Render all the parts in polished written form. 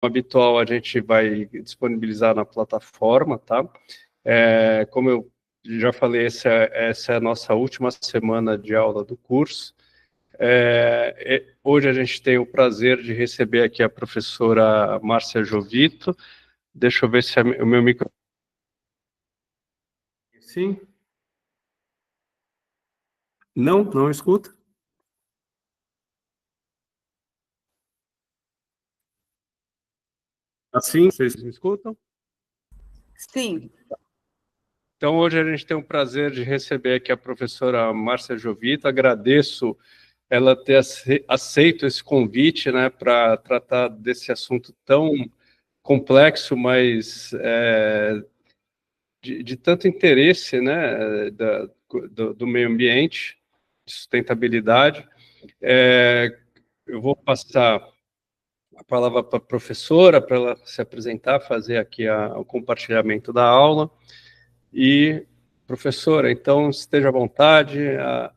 habitual, a gente vai disponibilizar na plataforma, tá? Como eu já falei, essa é a nossa última semana de aula do curso. Hoje a gente tem o prazer de receber aqui a professora Márcia Jovito. Deixa eu ver se o meu microfone... Sim? Não escuta? Assim, vocês me escutam? Sim. Então, hoje a gente tem o prazer de receber aqui a professora Márcia Jovito. Agradeço ela ter aceito esse convite, né, para tratar desse assunto tão complexo, mas de tanto interesse, né, do meio ambiente, de sustentabilidade. Eu vou passar a palavra para a professora, para ela se apresentar, fazer aqui o compartilhamento da aula. E, professora, então, esteja à vontade,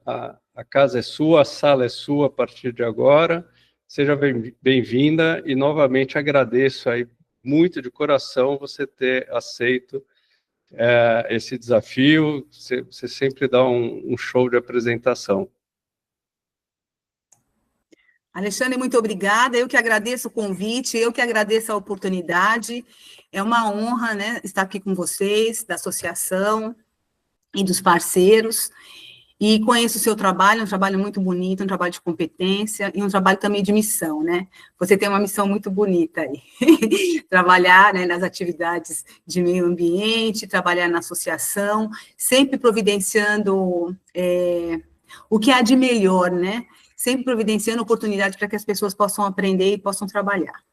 a casa é sua, a sala é sua a partir de agora. Seja bem-vinda e, novamente, agradeço aí muito de coração você ter aceito esse desafio. Você sempre dá um show de apresentação. Alexandre, muito obrigada. Eu que agradeço o convite, eu que agradeço a oportunidade. É uma honra, né, estar aqui com vocês, da associação e dos parceiros. E conheço o seu trabalho, um trabalho muito bonito, um trabalho de competência e um trabalho também de missão, né? Você tem uma missão muito bonita aí. Trabalhar, né, nas atividades de meio ambiente, trabalhar na associação, sempre providenciando o que há de melhor, né? Sempre providenciando oportunidade para que as pessoas possam aprender e possam trabalhar.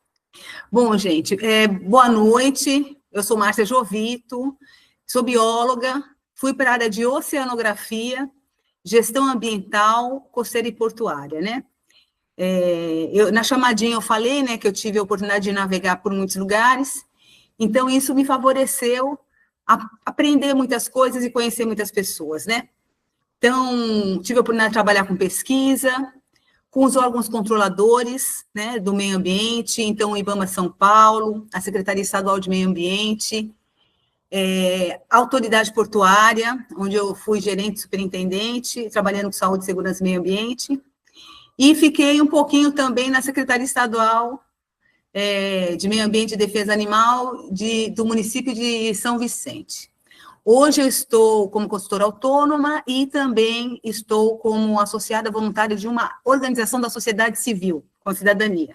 Bom, gente, boa noite. Eu sou Márcia Jovito, sou bióloga, fui para a área de oceanografia, gestão ambiental, costeira e portuária, né? Na chamadinha eu falei, né, que eu tive a oportunidade de navegar por muitos lugares, então isso me favoreceu a aprender muitas coisas e conhecer muitas pessoas, né? Então, tive a oportunidade de trabalhar com pesquisa, com os órgãos controladores, né, do meio ambiente, então o IBAMA São Paulo, a Secretaria Estadual de Meio Ambiente, a Autoridade Portuária, onde eu fui gerente superintendente, trabalhando com saúde, segurança e meio ambiente, e fiquei um pouquinho também na Secretaria Estadual de Meio Ambiente e Defesa Animal do município de São Vicente. Hoje eu estou como consultora autônoma e também estou como associada voluntária de uma organização da sociedade civil, com a cidadania,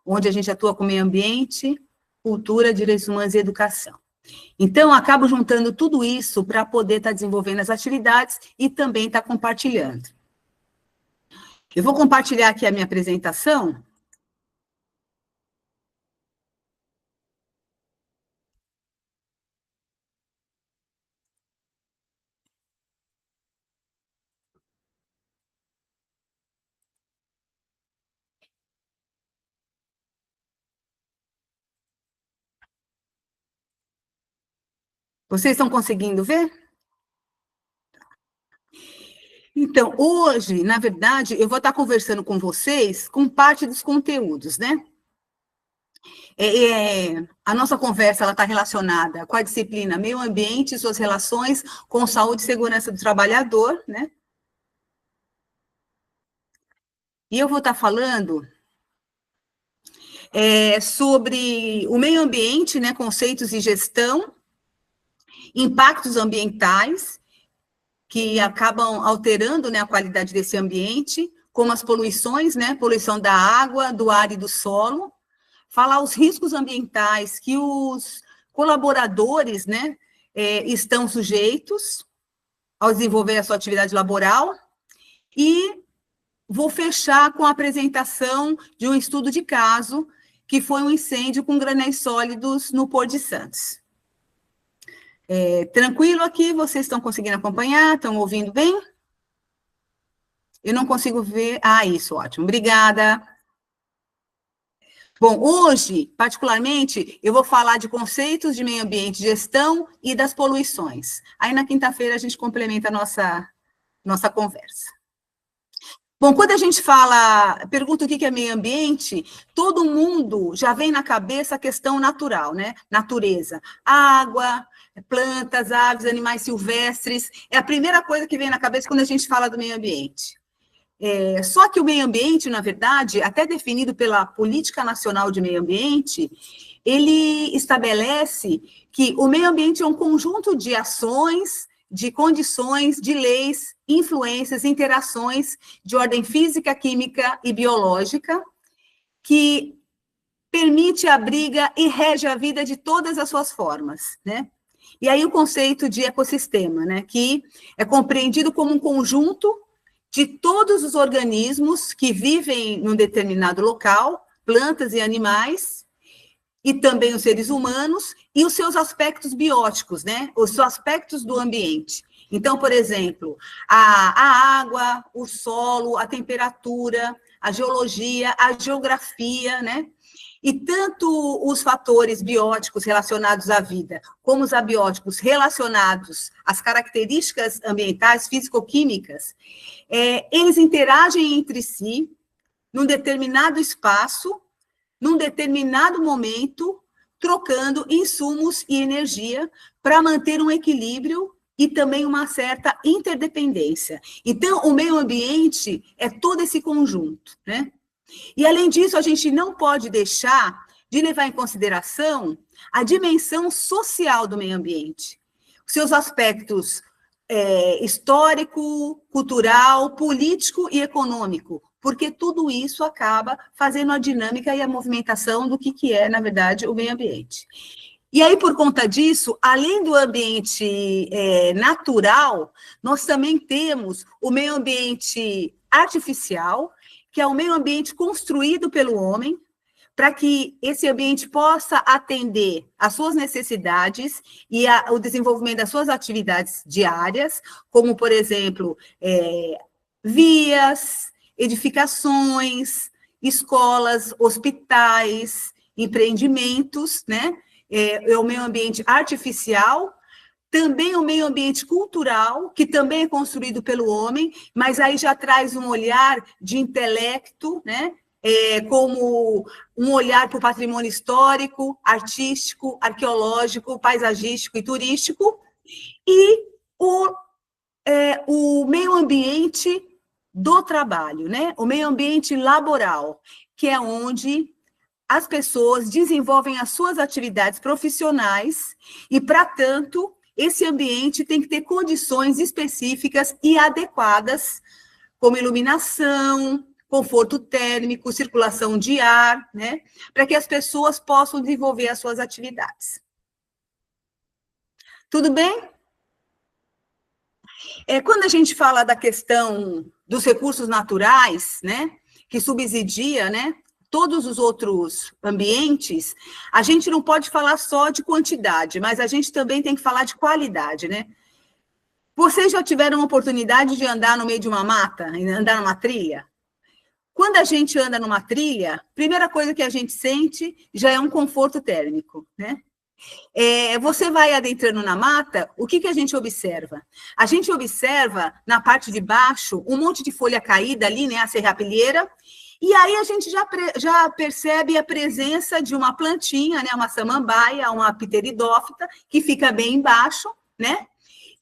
onde a gente atua com meio ambiente, cultura, direitos humanos e educação. Então, acabo juntando tudo isso para poder estar desenvolvendo as atividades e também estar compartilhando. Eu vou compartilhar aqui a minha apresentação. Vocês estão conseguindo ver? Então, hoje, na verdade, eu vou estar conversando com vocês com parte dos conteúdos, né? A nossa conversa está relacionada com a disciplina Meio Ambiente e suas relações com saúde e segurança do trabalhador, né? E eu vou estar falando sobre o meio ambiente, né, conceitos e gestão, impactos ambientais, que acabam alterando, né, a qualidade desse ambiente, como as poluições, né, poluição da água, do ar e do solo, falar os riscos ambientais que os colaboradores, né, estão sujeitos ao desenvolver a sua atividade laboral, e vou fechar com a apresentação de um estudo de caso, que foi um incêndio com granéis sólidos no Porto de Santos. Tranquilo aqui? Vocês estão conseguindo acompanhar? Estão ouvindo bem? Eu não consigo ver. Isso, ótimo. Obrigada. Bom, hoje, particularmente, eu vou falar de conceitos de meio ambiente, gestão e das poluições. Aí, na quinta-feira, a gente complementa a nossa conversa. Bom, quando a gente pergunta o que é meio ambiente, todo mundo já vem na cabeça a questão natural, né? Natureza. Água, plantas, aves, animais silvestres, é a primeira coisa que vem na cabeça quando a gente fala do meio ambiente. Só que o meio ambiente, na verdade, até definido pela Política Nacional de Meio Ambiente, ele estabelece que o meio ambiente é um conjunto de ações, de condições, de leis, influências, interações de ordem física, química e biológica, que permite, abriga e rege a vida de todas as suas formas, né? E aí o conceito de ecossistema, né, que é compreendido como um conjunto de todos os organismos que vivem num determinado local, plantas e animais, e também os seres humanos, e os seus aspectos bióticos, né? Os seus aspectos do ambiente. Então, por exemplo, a água, o solo, a temperatura, a geologia, a geografia, né? E tanto os fatores bióticos relacionados à vida, como os abióticos relacionados às características ambientais, físico-químicas, eles interagem entre si num determinado espaço, num determinado momento, trocando insumos e energia para manter um equilíbrio e também uma certa interdependência. Então, o meio ambiente é todo esse conjunto, né? E, além disso, a gente não pode deixar de levar em consideração a dimensão social do meio ambiente, seus aspectos histórico, cultural, político e econômico, porque tudo isso acaba fazendo a dinâmica e a movimentação do que é, na verdade, o meio ambiente. E aí, por conta disso, além do ambiente natural, nós também temos o meio ambiente artificial, que é o meio ambiente construído pelo homem, para que esse ambiente possa atender às suas necessidades e o desenvolvimento das suas atividades diárias, como, por exemplo, vias, edificações, escolas, hospitais, empreendimentos, né? É o meio ambiente artificial, também o meio ambiente cultural, que também é construído pelo homem, mas aí já traz um olhar de intelecto, né? Como um olhar para o patrimônio histórico, artístico, arqueológico, paisagístico e turístico, e o meio ambiente do trabalho, né? O meio ambiente laboral, que é onde as pessoas desenvolvem as suas atividades profissionais e, para tanto, esse ambiente tem que ter condições específicas e adequadas, como iluminação, conforto térmico, circulação de ar, né? Para que as pessoas possam desenvolver as suas atividades. Tudo bem? Quando a gente fala da questão dos recursos naturais, né, que subsidia, né, todos os outros ambientes, a gente não pode falar só de quantidade, mas a gente também tem que falar de qualidade, né? Vocês já tiveram a oportunidade de andar no meio de uma mata, andar numa trilha? Quando a gente anda numa trilha, a primeira coisa que a gente sente já é um conforto térmico, né? Você vai adentrando na mata, o que a gente observa? A gente observa, na parte de baixo, um monte de folha caída ali, né, a serrapilheira, e aí a gente já percebe a presença de uma plantinha, né, uma samambaia, uma pteridófita, que fica bem embaixo, né?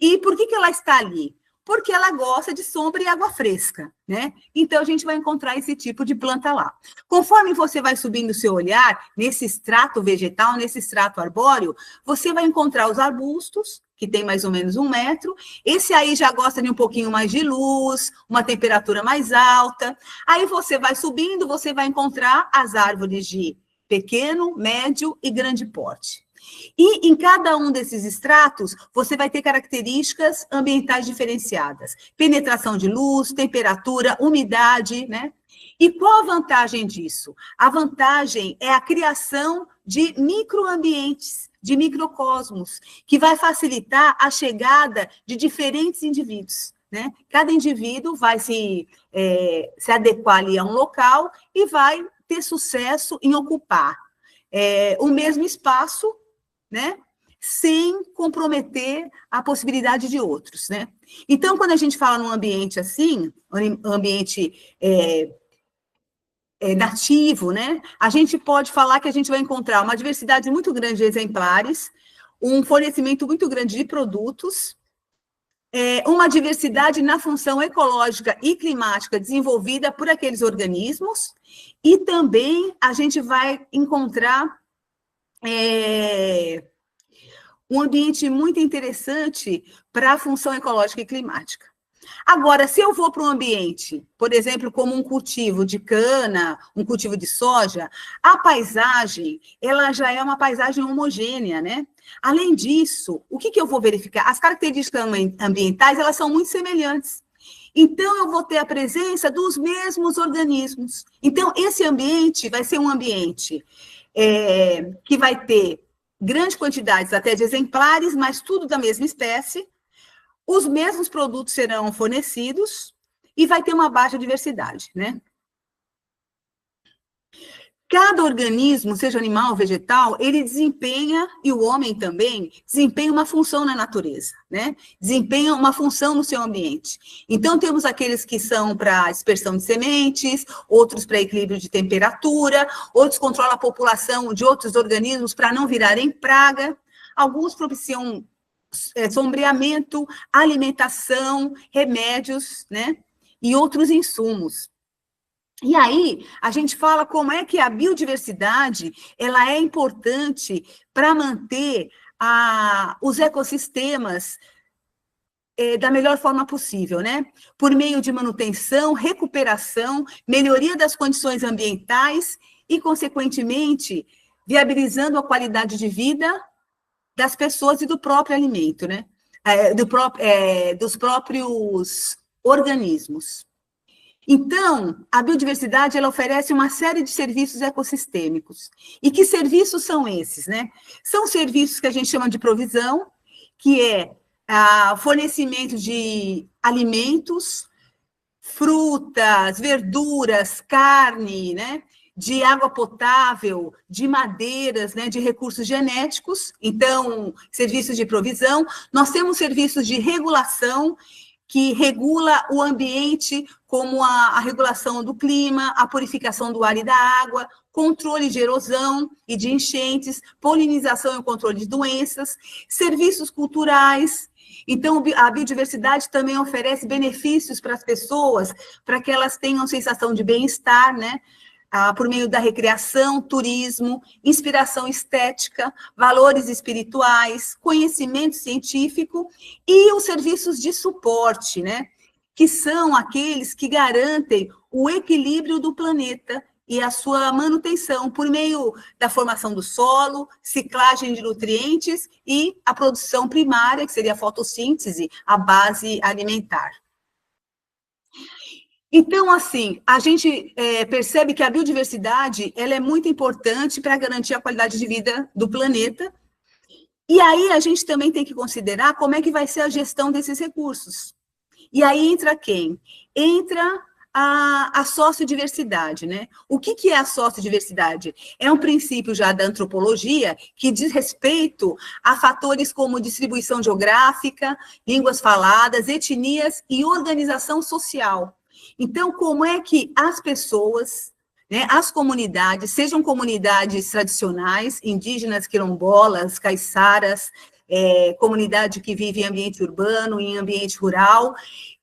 E por que ela está ali? Porque ela gosta de sombra e água fresca, né? Então, a gente vai encontrar esse tipo de planta lá. Conforme você vai subindo o seu olhar, nesse extrato vegetal, nesse extrato arbóreo, você vai encontrar os arbustos, que tem mais ou menos 1 metro. Esse aí já gosta de um pouquinho mais de luz, uma temperatura mais alta. Aí você vai subindo, você vai encontrar as árvores de pequeno, médio e grande porte. E em cada um desses estratos, você vai ter características ambientais diferenciadas. Penetração de luz, temperatura, umidade, né? E qual a vantagem disso? A vantagem é a criação de microambientes, de microcosmos, que vai facilitar a chegada de diferentes indivíduos, né? Cada indivíduo vai se adequar ali a um local e vai ter sucesso em ocupar o mesmo espaço, né? sem comprometer a possibilidade de outros, né? Então, quando a gente fala num ambiente assim, um ambiente nativo, né? A gente pode falar que a gente vai encontrar uma diversidade muito grande de exemplares, um fornecimento muito grande de produtos, uma diversidade na função ecológica e climática desenvolvida por aqueles organismos, e também a gente vai encontrar um ambiente muito interessante para a função ecológica e climática. Agora, se eu vou para um ambiente, por exemplo, como um cultivo de cana, um cultivo de soja, a paisagem, ela já é uma paisagem homogênea, né? Além disso, o que eu vou verificar? As características ambientais, elas são muito semelhantes. Então, eu vou ter a presença dos mesmos organismos. Então, esse ambiente vai ser um ambiente que vai ter grandes quantidades até de exemplares, mas tudo da mesma espécie. Os mesmos produtos serão fornecidos e vai ter uma baixa diversidade, né? Cada organismo, seja animal ou vegetal, ele desempenha, e o homem também, desempenha uma função na natureza, né? Desempenha uma função no seu ambiente. Então, temos aqueles que são para dispersão de sementes, outros para equilíbrio de temperatura, outros controlam a população de outros organismos para não virarem praga, alguns propiciam sombreamento, alimentação, remédios, né? E outros insumos. E aí, a gente fala como é que a biodiversidade ela é importante para manter os ecossistemas da melhor forma possível, né? Por meio de manutenção, recuperação, melhoria das condições ambientais e, consequentemente, viabilizando a qualidade de vida das pessoas e do próprio alimento, né? Dos próprios organismos. Então, a biodiversidade, ela oferece uma série de serviços ecossistêmicos. E que serviços são esses, né? São serviços que a gente chama de provisão, que é fornecimento de alimentos, frutas, verduras, carne, né? De água potável, de madeiras, né, de recursos genéticos, então, serviços de provisão. Nós temos serviços de regulação, que regula o ambiente, como a regulação do clima, a purificação do ar e da água, controle de erosão e de enchentes, polinização e controle de doenças, serviços culturais. Então, a biodiversidade também oferece benefícios para as pessoas, para que elas tenham sensação de bem-estar, né? Por meio da recreação, turismo, inspiração estética, valores espirituais, conhecimento científico e os serviços de suporte, né? Que são aqueles que garantem o equilíbrio do planeta e a sua manutenção por meio da formação do solo, ciclagem de nutrientes e a produção primária, que seria a fotossíntese, a base alimentar. Então, assim, a gente percebe que a biodiversidade ela é muito importante para garantir a qualidade de vida do planeta. E aí a gente também tem que considerar como é que vai ser a gestão desses recursos. E aí entra quem? Entra a sociodiversidade, né? O que é a sociodiversidade? É um princípio já da antropologia que diz respeito a fatores como distribuição geográfica, línguas faladas, etnias e organização social. Então, como é que as pessoas, né, as comunidades, sejam comunidades tradicionais, indígenas, quilombolas, caiçaras, comunidade que vive em ambiente urbano, em ambiente rural,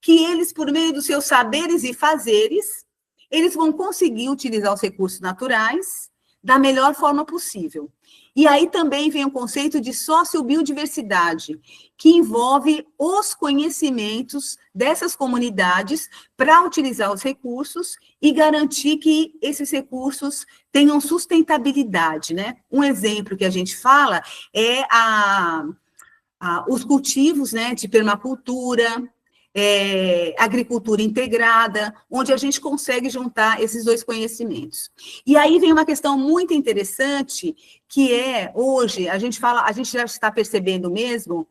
que eles, por meio dos seus saberes e fazeres, eles vão conseguir utilizar os recursos naturais da melhor forma possível. E aí também vem o conceito de sociobiodiversidade, que envolve os conhecimentos dessas comunidades para utilizar os recursos e garantir que esses recursos tenham sustentabilidade, né? Um exemplo que a gente fala é os cultivos, né, de permacultura, agricultura integrada, onde a gente consegue juntar esses dois conhecimentos. E aí vem uma questão muito interessante, que hoje, a gente já está percebendo mesmo,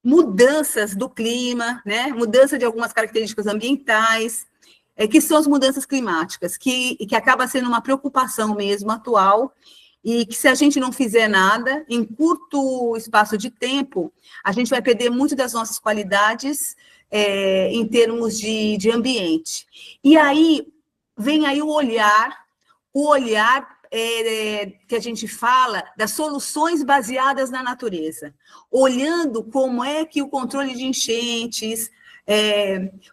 mudanças do clima, né? Mudança de algumas características ambientais, que são as mudanças climáticas, que acaba sendo uma preocupação mesmo atual, e que se a gente não fizer nada, em curto espaço de tempo, a gente vai perder muito das nossas qualidades em termos de ambiente. E aí, vem aí o olhar que a gente fala das soluções baseadas na natureza, olhando como é que o controle de enchentes,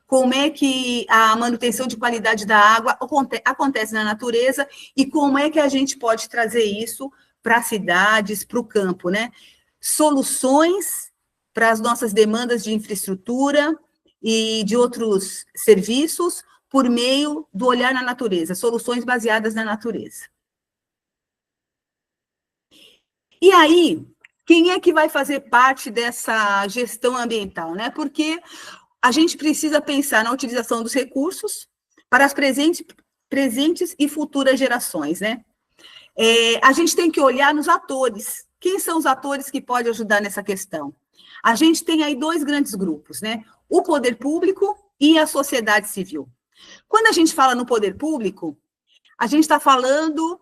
como é que a manutenção de qualidade da água acontece na natureza e como é que a gente pode trazer isso para as cidades, para o campo, né? Soluções para as nossas demandas de infraestrutura e de outros serviços por meio do olhar na natureza, soluções baseadas na natureza. E aí, quem é que vai fazer parte dessa gestão ambiental, né? Porque a gente precisa pensar na utilização dos recursos para as presentes e futuras gerações, né? A gente tem que olhar nos atores. Quem são os atores que podem ajudar nessa questão? A gente tem aí dois grandes grupos, né? O poder público e a sociedade civil. Quando a gente fala no poder público, a gente está falando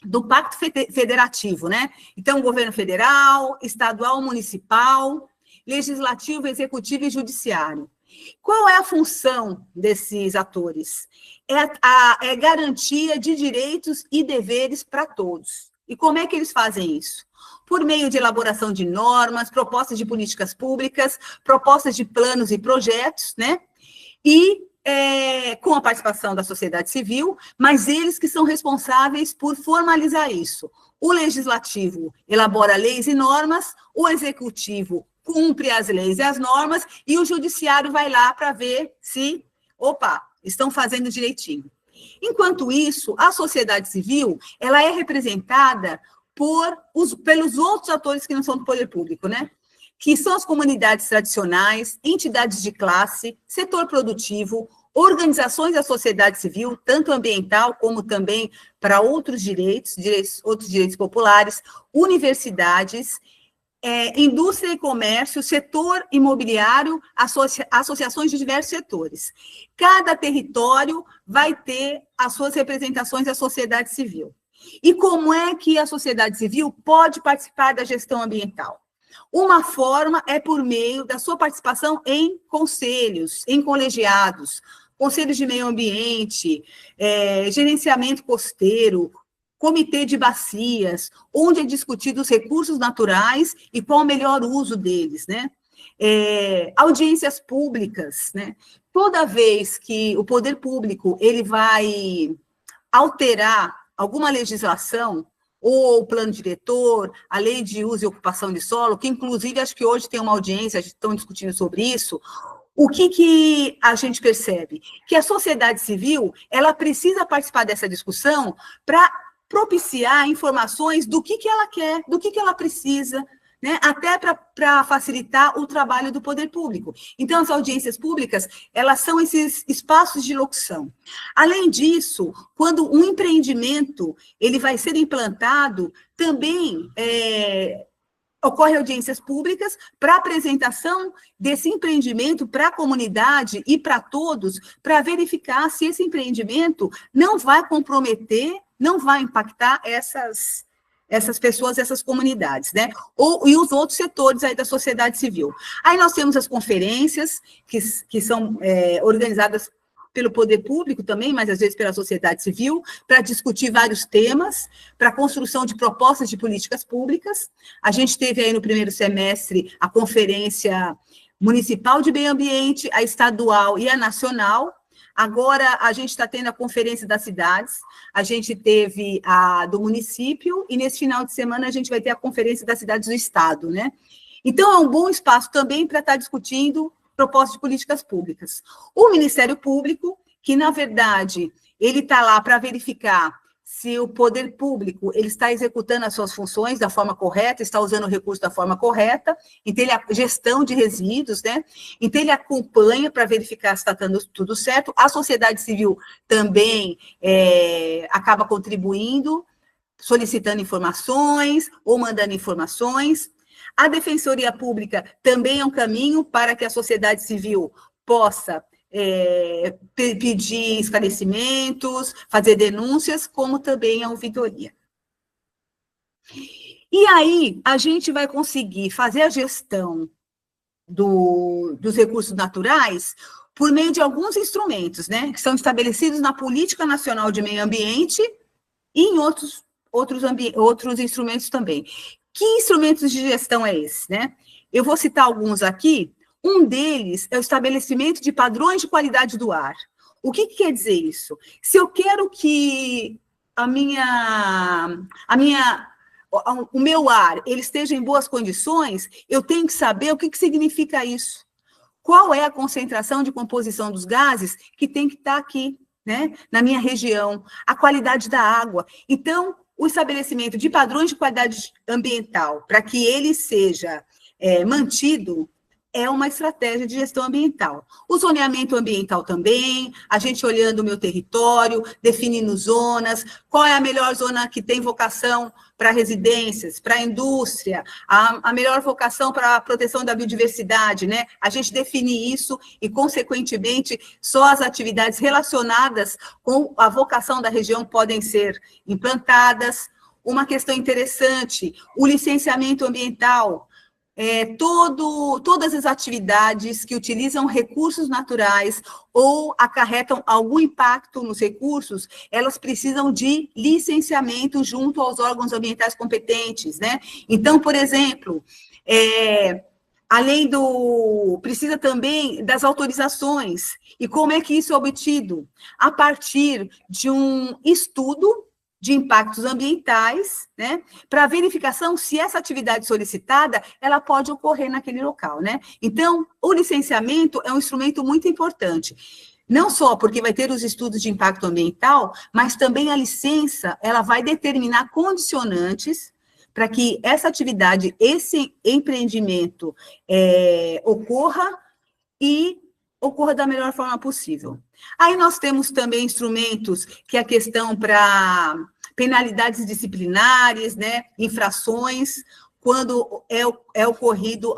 do pacto federativo, né? Então, governo federal, estadual, municipal, legislativo, executivo e judiciário. Qual é a função desses atores? É garantia de direitos e deveres para todos. E como é que eles fazem isso? Por meio de elaboração de normas, propostas de políticas públicas, propostas de planos e projetos, né? E com a participação da sociedade civil, mas eles que são responsáveis por formalizar isso. O legislativo elabora leis e normas, o executivo cumpre as leis e as normas, e o judiciário vai lá para ver se, estão fazendo direitinho. Enquanto isso, a sociedade civil, ela é representada pelos outros atores que não são do poder público, né? Que são as comunidades tradicionais, entidades de classe, setor produtivo, organizações da sociedade civil, tanto ambiental como também para outros direitos populares, universidades, indústria e comércio, setor imobiliário, associações de diversos setores. Cada território vai ter as suas representações da sociedade civil. E como é que a sociedade civil pode participar da gestão ambiental? Uma forma é por meio da sua participação em conselhos, em colegiados, conselhos de meio ambiente, gerenciamento costeiro, comitê de bacias, onde é discutido os recursos naturais e qual o melhor uso deles, né? Audiências públicas, né? Toda vez que o poder público ele vai alterar alguma legislação, ou o plano diretor, a lei de uso e ocupação de solo, que inclusive acho que hoje tem uma audiência, estão discutindo sobre isso, o que a gente percebe? Que a sociedade civil, ela precisa participar dessa discussão para propiciar informações do que ela quer, do que ela precisa, né? Até para facilitar o trabalho do poder público. Então, as audiências públicas, elas são esses espaços de locução. Além disso, quando um empreendimento ele vai ser implantado, também ocorre audiências públicas para apresentação desse empreendimento para a comunidade e para todos, para verificar se esse empreendimento não vai comprometer, não vai impactar essas pessoas, essas comunidades, né? E os outros setores aí da sociedade civil. Aí nós temos as conferências, que são organizadas pelo poder público também, mas às vezes pela sociedade civil, para discutir vários temas, para a construção de propostas de políticas públicas. A gente teve aí no primeiro semestre a Conferência Municipal de Meio Ambiente, a estadual e a nacional. Agora a gente está tendo a Conferência das Cidades, a gente teve a do município, e nesse final de semana a gente vai ter a Conferência das Cidades do Estado, né? Então é um bom espaço também para estar discutindo propostas de políticas públicas. O Ministério Público, que, na verdade, ele está lá para verificar se o poder público ele está executando as suas funções da forma correta, está usando o recurso da forma correta, então ele a gestão de resíduos, né? Então ele acompanha para verificar se está dando tudo certo. A sociedade civil também acaba contribuindo, solicitando informações ou mandando informações. A Defensoria Pública também é um caminho para que a sociedade civil possa pedir esclarecimentos, fazer denúncias, como também a ouvidoria. E aí, a gente vai conseguir fazer a gestão dos recursos naturais por meio de alguns instrumentos, né, que são estabelecidos na Política Nacional de Meio Ambiente e em outros instrumentos também. Que instrumentos de gestão é esse, né? Eu vou citar alguns aqui. Um deles é o estabelecimento de padrões de qualidade do ar. O que quer dizer isso? Se eu quero que o meu ar ele esteja em boas condições, eu tenho que saber o que significa isso. Qual é a concentração de composição dos gases que tem que estar aqui, né, na minha região, a qualidade da água. Então, o estabelecimento de padrões de qualidade ambiental, para que ele seja mantido, é uma estratégia de gestão ambiental. O zoneamento ambiental também, a gente olhando o meu território, definindo zonas, qual é a melhor zona que tem vocação para residências, para a indústria, a melhor vocação para a proteção da biodiversidade, né? A gente define isso e, consequentemente, só as atividades relacionadas com a vocação da região podem ser implantadas. Uma questão interessante, o licenciamento ambiental. Todas as atividades que utilizam recursos naturais ou acarretam algum impacto nos recursos, elas precisam de licenciamento junto aos órgãos ambientais competentes, né? Então, por exemplo, precisa também das autorizações. E como é que isso é obtido? A partir de um estudo de impactos ambientais, né, para verificação se essa atividade solicitada, ela pode ocorrer naquele local, né? Então, o licenciamento é um instrumento muito importante, não só porque vai ter os estudos de impacto ambiental, mas também a licença, ela vai determinar condicionantes para que essa atividade, esse empreendimento ocorra e ocorra da melhor forma possível. Aí nós temos também instrumentos que é a questão para penalidades disciplinares, né, infrações, quando é ocorrido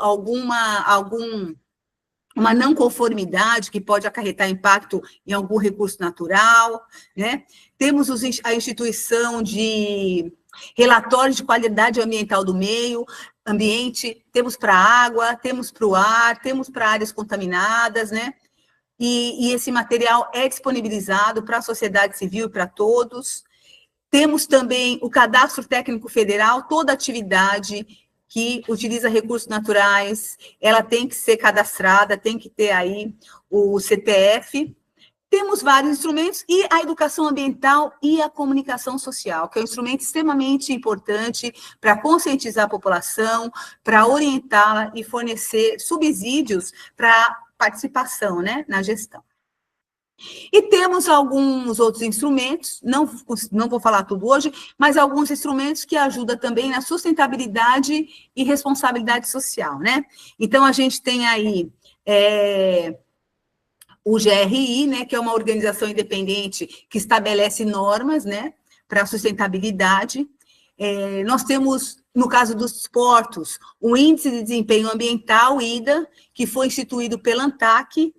uma não conformidade que pode acarretar impacto em algum recurso natural, né? Temos a instituição de relatórios de qualidade ambiental do meio ambiente, temos para a água, temos para o ar, temos para áreas contaminadas, né? E esse material é disponibilizado para a sociedade civil e para todos. Temos também o Cadastro Técnico Federal, toda atividade que utiliza recursos naturais, ela tem que ser cadastrada, tem que ter aí o CPF. Temos vários instrumentos, e a educação ambiental e a comunicação social, que é um instrumento extremamente importante para conscientizar a população, para orientá-la e fornecer subsídios para participação, né, na gestão. E temos alguns outros instrumentos, não vou falar tudo hoje, mas alguns instrumentos que ajudam também na sustentabilidade e responsabilidade social, né? Então, a gente tem aí o GRI, né, que é uma organização independente que estabelece normas, né, para a sustentabilidade. Nós temos, no caso dos portos, o Índice de Desempenho Ambiental, IDA, que foi instituído pela ANTAC,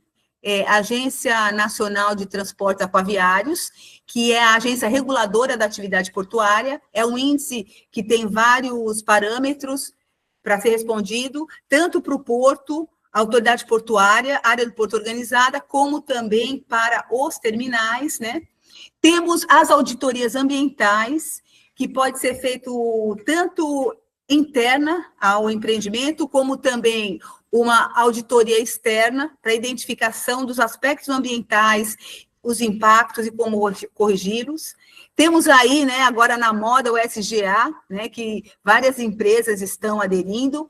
Agência Nacional de Transportes Aquaviários, que é a agência reguladora da atividade portuária. É um índice que tem vários parâmetros para ser respondido, tanto para o porto, a autoridade portuária, área do porto organizada, como também para os terminais, né? Temos as auditorias ambientais, que pode ser feito tanto interna ao empreendimento, como também uma auditoria externa para identificação dos aspectos ambientais, os impactos e como corrigi-los. Temos aí, né, agora na moda, o SGA, né, que várias empresas estão aderindo.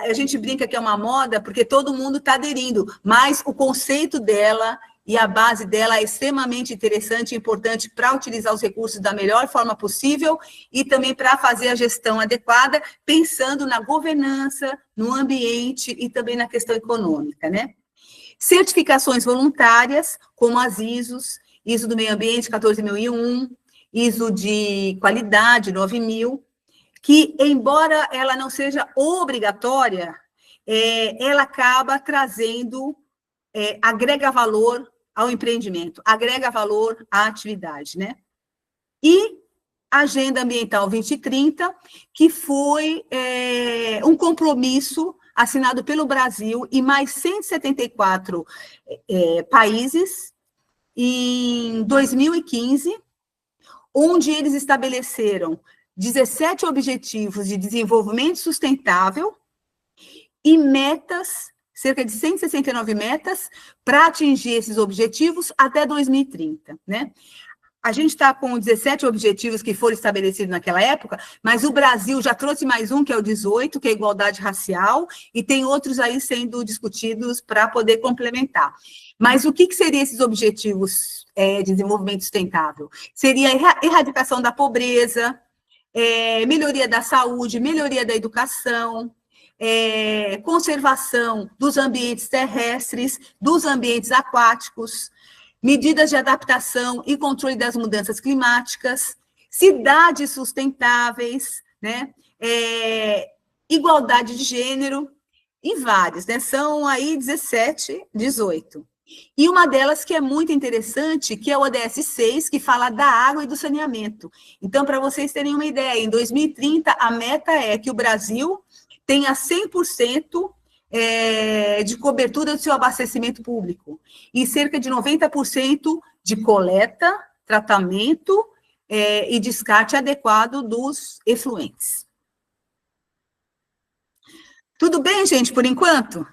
A gente brinca que é uma moda porque todo mundo está aderindo, mas o conceito dela e a base dela é extremamente interessante e importante para utilizar os recursos da melhor forma possível e também para fazer a gestão adequada, pensando na governança, no ambiente e também na questão econômica, né? Certificações voluntárias, como as ISOs, ISO do meio ambiente 14001, ISO de qualidade 9000, que, embora ela não seja obrigatória, ela acaba trazendo, agrega valor ao empreendimento, agrega valor à atividade, né? E Agenda Ambiental 2030, que foi um compromisso assinado pelo Brasil e mais 174 países em 2015, onde eles estabeleceram 17 objetivos de desenvolvimento sustentável e metas, cerca de 169 metas, para atingir esses objetivos até 2030, né? A gente está com 17 objetivos que foram estabelecidos naquela época, mas o Brasil já trouxe mais um, que é o 18, que é a igualdade racial, e tem outros aí sendo discutidos para poder complementar. Mas o que seriam esses objetivos de desenvolvimento sustentável? Seria a erradicação da pobreza, melhoria da saúde, melhoria da educação, conservação dos ambientes terrestres, dos ambientes aquáticos, medidas de adaptação e controle das mudanças climáticas, cidades sustentáveis, né? Igualdade de gênero, e vários, né? São aí 17, 18. E uma delas que é muito interessante, que é o ODS 6, que fala da água e do saneamento. Então, para vocês terem uma ideia, em 2030, a meta é que o Brasil tenha 100% de cobertura do seu abastecimento público e cerca de 90% de coleta, tratamento e descarte adequado dos efluentes. Tudo bem, gente, por enquanto?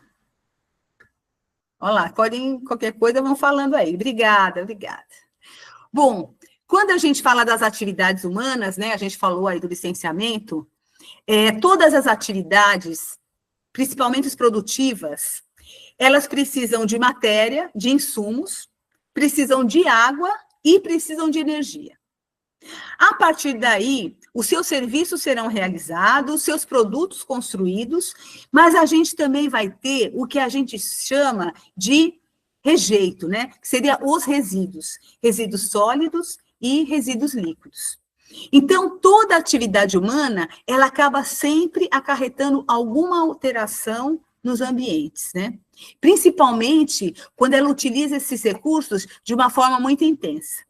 Olha lá, podem, qualquer coisa, vão falando aí. Obrigada, obrigada. Bom, quando a gente fala das atividades humanas, né, a gente falou aí do licenciamento, todas as atividades, principalmente as produtivas, elas precisam de matéria, de insumos, precisam de água e precisam de energia. A partir daí, os seus serviços serão realizados, os seus produtos construídos, mas a gente também vai ter o que a gente chama de rejeito, né? Que seria os resíduos sólidos e resíduos líquidos. Então, toda atividade humana, ela acaba sempre acarretando alguma alteração nos ambientes, né? Principalmente quando ela utiliza esses recursos de uma forma muito intensa.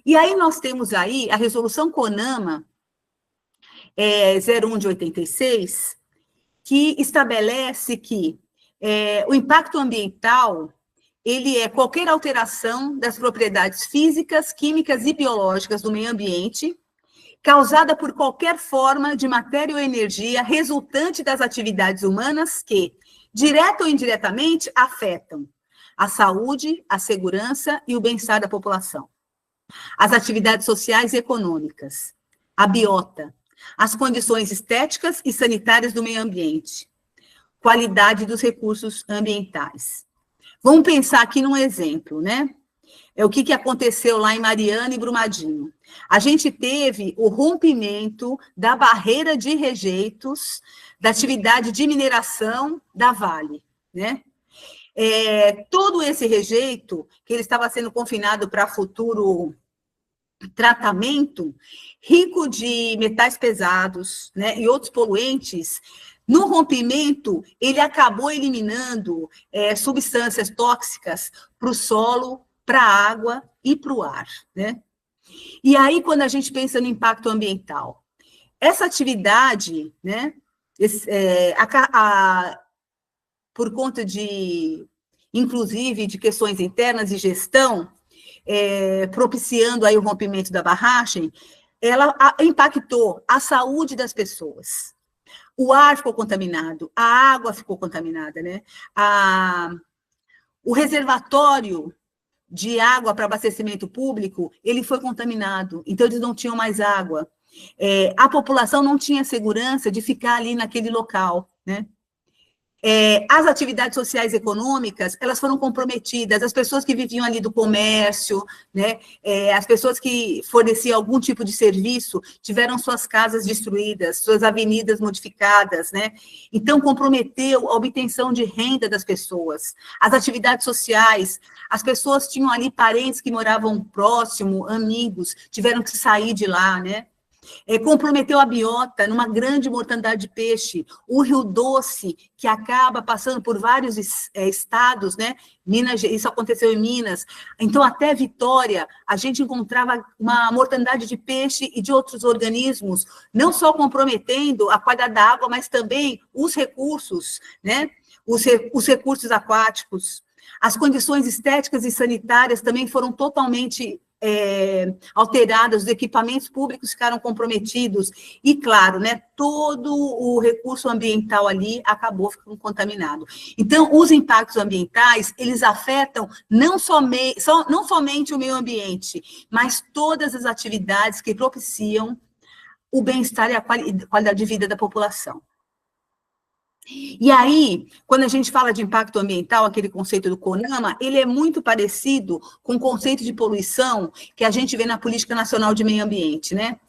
E aí nós temos aí a resolução CONAMA 01 de 86, que estabelece que o impacto ambiental, ele é qualquer alteração das propriedades físicas, químicas e biológicas do meio ambiente, causada por qualquer forma de matéria ou energia resultante das atividades humanas que, direta ou indiretamente, afetam a saúde, a segurança e o bem-estar da população, as atividades sociais e econômicas, a biota, as condições estéticas e sanitárias do meio ambiente, qualidade dos recursos ambientais. Vamos pensar aqui num exemplo, né? O que aconteceu lá em Mariana e Brumadinho. A gente teve o rompimento da barreira de rejeitos da atividade de mineração da Vale, né? Todo esse rejeito, que ele estava sendo confinado para futuro tratamento, rico de metais pesados, né, e outros poluentes, no rompimento, ele acabou eliminando substâncias tóxicas para o solo, para a água e para o ar, né? E aí, quando a gente pensa no impacto ambiental, essa atividade, né, por conta de, inclusive, de questões internas e gestão, propiciando aí o rompimento da barragem, ela impactou a saúde das pessoas. O ar ficou contaminado, a água ficou contaminada, né? O reservatório de água para abastecimento público, ele foi contaminado, então eles não tinham mais água. A população não tinha segurança de ficar ali naquele local, né? As atividades sociais e econômicas, elas foram comprometidas, as pessoas que viviam ali do comércio, né, as pessoas que forneciam algum tipo de serviço, tiveram suas casas destruídas, suas avenidas modificadas, né, então comprometeu a obtenção de renda das pessoas, as atividades sociais, as pessoas tinham ali parentes que moravam próximo, amigos, tiveram que sair de lá, né. Comprometeu a biota numa grande mortandade de peixe, o Rio Doce, que acaba passando por vários estados, né? Isso aconteceu em Minas. Então, até Vitória, a gente encontrava uma mortandade de peixe e de outros organismos, não só comprometendo a qualidade da água, mas também os recursos, né? Os recursos aquáticos. As condições estéticas e sanitárias também foram totalmente alteradas, os equipamentos públicos ficaram comprometidos, e, claro, né, todo o recurso ambiental ali acabou ficando contaminado. Então, os impactos ambientais, eles afetam não somente o meio ambiente, mas todas as atividades que propiciam o bem-estar e a qualidade de vida da população. E aí, quando a gente fala de impacto ambiental, aquele conceito do CONAMA, ele é muito parecido com o conceito de poluição que a gente vê na Política Nacional de Meio Ambiente, né?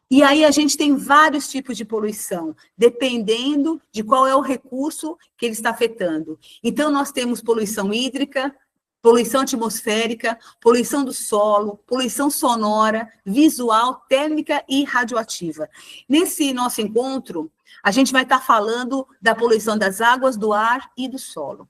E aí a gente tem vários tipos de poluição, dependendo de qual é o recurso que ele está afetando. Então, nós temos poluição hídrica, poluição atmosférica, poluição do solo, poluição sonora, visual, térmica e radioativa. Nesse nosso encontro, a gente vai estar falando da poluição das águas, do ar e do solo.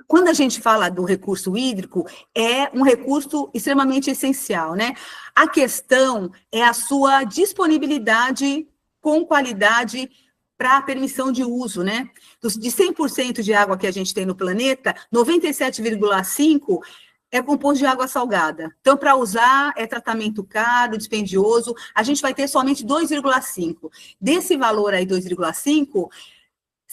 Quando a gente fala do recurso hídrico, é um recurso extremamente essencial, né? A questão é a sua disponibilidade com qualidade para a permissão de uso, né? De 100% de água que a gente tem no planeta, 97,5% é composto de água salgada. Então, para usar, é tratamento caro, dispendioso, a gente vai ter somente 2,5%. Desse valor aí, 2,5%,